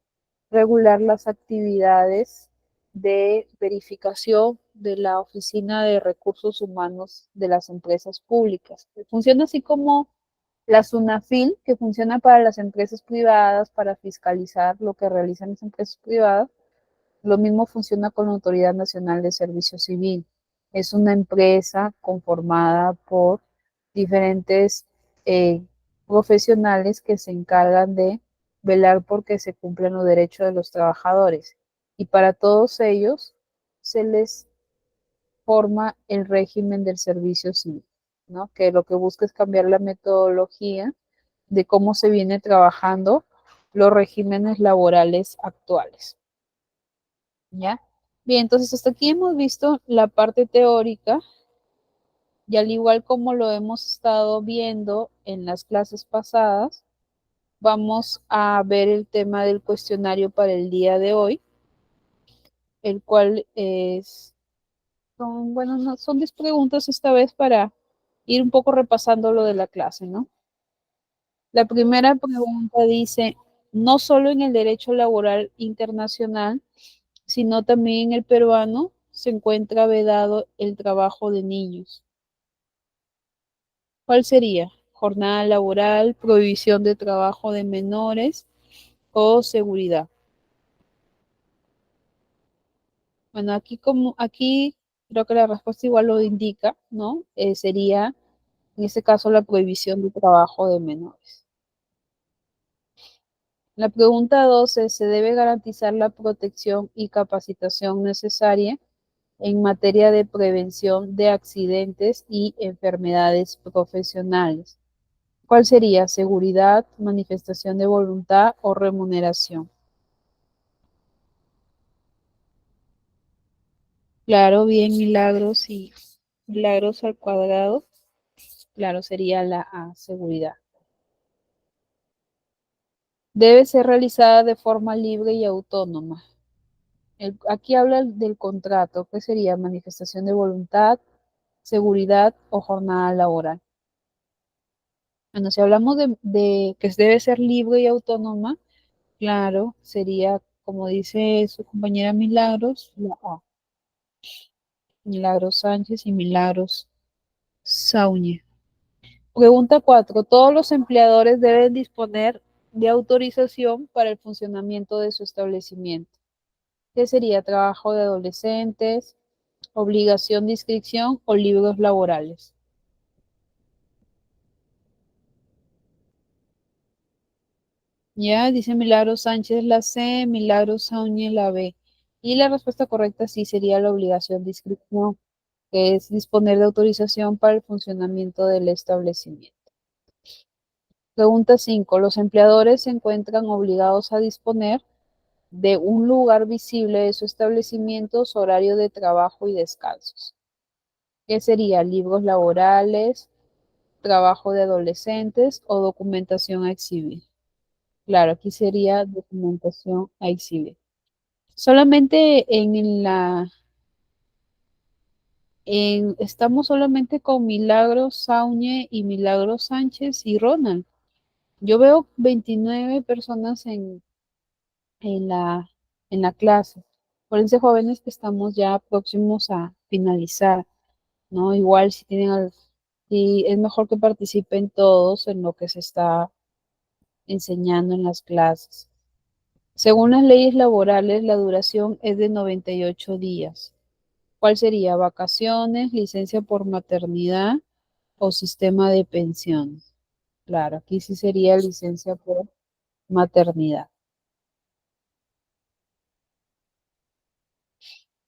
regular las actividades de verificación de la Oficina de Recursos Humanos de las empresas públicas. Funciona así como la SUNAFIL, que funciona para las empresas privadas, para fiscalizar lo que realizan las empresas privadas. Lo mismo funciona con la Autoridad Nacional de Servicio Civil. Es una empresa conformada por diferentes eh, profesionales que se encargan de velar por que se cumplan los derechos de los trabajadores. Y para todos ellos se les forma el régimen del servicio civil, ¿no? Que lo que busca es cambiar la metodología de cómo se viene trabajando los regímenes laborales actuales. ¿Ya? Bien, entonces hasta aquí hemos visto la parte teórica y al igual como lo hemos estado viendo en las clases pasadas, vamos a ver el tema del cuestionario para el día de hoy, el cual bueno, no, son 10 preguntas esta vez para ir un poco repasando lo de la clase, ¿no? La primera pregunta dice, no solo en el derecho laboral internacional, sino también en el peruano, se encuentra vedado el trabajo de niños? ¿Cuál sería? Jornada laboral, prohibición de trabajo de menores o seguridad. Bueno, aquí creo que la respuesta igual lo indica, ¿no? Sería en este caso la prohibición de trabajo de menores. La pregunta 12, ¿se debe garantizar la protección y capacitación necesaria en materia de prevención de accidentes y enfermedades profesionales? ¿Cuál sería? ¿Seguridad, manifestación de voluntad o remuneración? Claro, bien, milagros y milagros al cuadrado. Claro, sería la A, seguridad. Debe ser realizada de forma libre y autónoma. Aquí habla del contrato, que sería manifestación de voluntad, seguridad o jornada laboral. Bueno, si hablamos de que debe ser libre y autónoma, claro, sería, como dice su compañera Milagros, la A. Milagros Sánchez y Milagros Saúñez. Pregunta 4. Todos los empleadores deben disponer de autorización para el funcionamiento de su establecimiento. ¿Qué sería? Trabajo de adolescentes, obligación de inscripción o libros laborales. Ya, dice Milagros Sánchez la C, Milagros Saúñez la B. Y la respuesta correcta sí sería la obligación de inscripción, que es disponer de autorización para el funcionamiento del establecimiento. Pregunta 5. Los empleadores se encuentran obligados a disponer de un lugar visible de su establecimiento, su horario de trabajo y descansos. ¿Qué sería? Libros laborales, trabajo de adolescentes o documentación a exhibir. Claro, aquí sería documentación a exhibir. Solamente estamos solamente con Milagros Saúñez y Milagros Sánchez y Ronald. Yo veo 29 personas en la, en la clase. Acuérdense, jóvenes, que estamos ya próximos a finalizar, ¿no? Igual si es mejor que participen todos en lo que se está enseñando en las clases. Según las leyes laborales, la duración es de 98 días. ¿Cuál sería? ¿Vacaciones, licencia por maternidad o sistema de pensiones? Claro, aquí sí sería licencia por maternidad.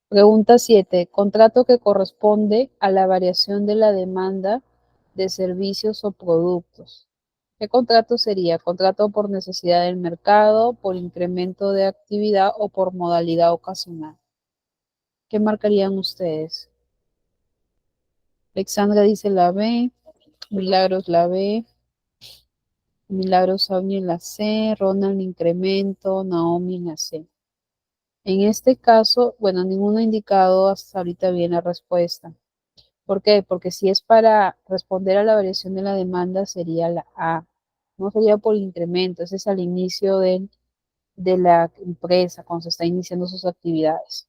Pregunta 7. Contrato que corresponde a la variación de la demanda de servicios o productos. ¿Qué contrato sería? ¿Contrato por necesidad del mercado, por incremento de actividad o por modalidad ocasional? ¿Qué marcarían ustedes? Alexandra dice la B, Milagros la B, Milagros Saúñez la C, Ronald incremento, Naomi la C. En este caso, bueno, ninguno ha indicado hasta ahorita bien la respuesta. ¿Por qué? Porque si es para responder a la variación de la demanda, sería la A. No sería por incremento, ese es al inicio de la empresa, cuando se está iniciando sus actividades.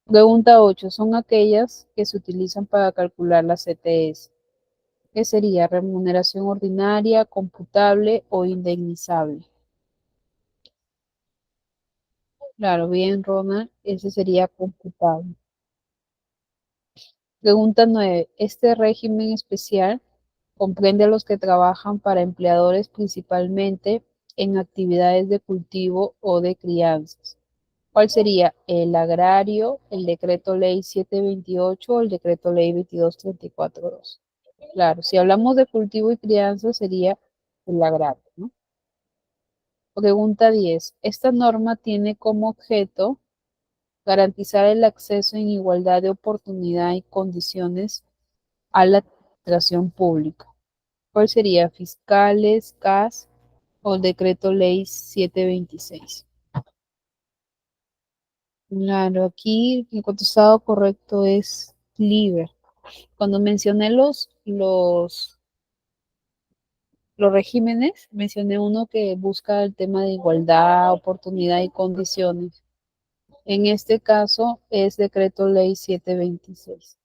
Pregunta 8. Son aquellas que se utilizan para calcular la CTS. ¿Qué sería? Remuneración ordinaria, computable o indemnizable. Claro, bien, Ronald, ese sería computable. Pregunta 9. Este régimen especial comprende a los que trabajan para empleadores principalmente en actividades de cultivo o de crianzas. ¿Cuál sería? El agrario, el decreto ley 728 o el decreto ley 22342. Claro, si hablamos de cultivo y crianza sería el agrario, ¿no? Pregunta 10. Esta norma tiene como objeto garantizar el acceso en igualdad de oportunidad y condiciones a la administración pública. ¿Cuál sería? Fiscales, CAS o el decreto ley 726. Claro, aquí el contestado correcto es LIBER. Cuando mencioné los regímenes, mencioné uno que busca el tema de igualdad, oportunidad y condiciones. En este caso es decreto ley 726,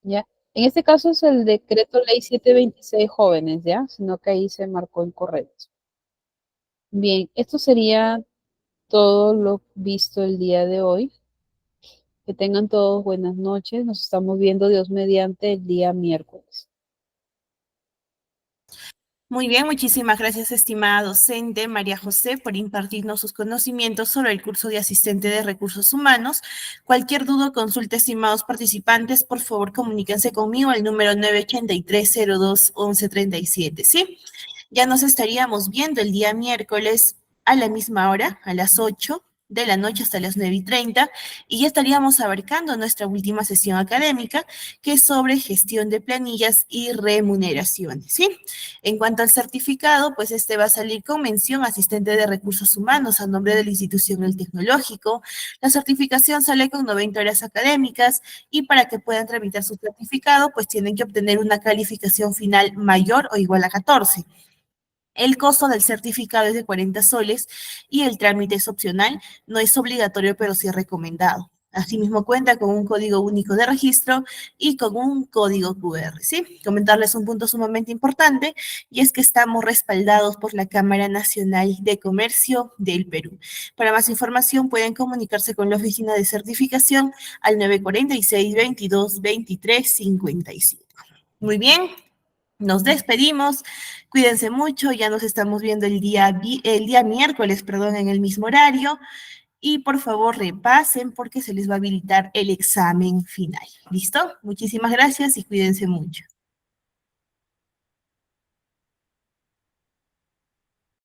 ¿ya? En este caso es el decreto ley 726 jóvenes, ¿ya? Sino que ahí se marcó incorrecto. Bien, esto sería todo lo visto el día de hoy. Que tengan todos buenas noches. Nos estamos viendo Dios mediante el día miércoles. Muy bien, muchísimas gracias, estimada docente María José, por impartirnos sus conocimientos sobre el curso de asistente de recursos humanos. Cualquier duda o consulta, estimados participantes, por favor comuníquense conmigo al número 983-02-1137, ¿sí? Ya nos estaríamos viendo el día miércoles a la misma hora, a las 8 de la noche hasta las 9:30, y ya estaríamos abarcando nuestra última sesión académica, que es sobre gestión de planillas y remuneraciones, ¿sí? En cuanto al certificado, pues este va a salir con mención asistente de recursos humanos a nombre de la institución El Tecnológico. La certificación sale con 90 horas académicas y para que puedan tramitar su certificado, pues tienen que obtener una calificación final mayor o igual a 14. El costo del certificado es de 40 soles y el trámite es opcional, no es obligatorio, pero sí es recomendado. Asimismo, cuenta con un código único de registro y con un código QR, ¿sí? Comentarles un punto sumamente importante, y es que estamos respaldados por la Cámara Nacional de Comercio del Perú. Para más información, pueden comunicarse con la oficina de certificación al 946-22-23-55. Muy bien, nos despedimos, cuídense mucho, ya nos estamos viendo el día miércoles, perdón, en el mismo horario, y por favor repasen porque se les va a habilitar el examen final. ¿Listo? Muchísimas gracias y cuídense mucho.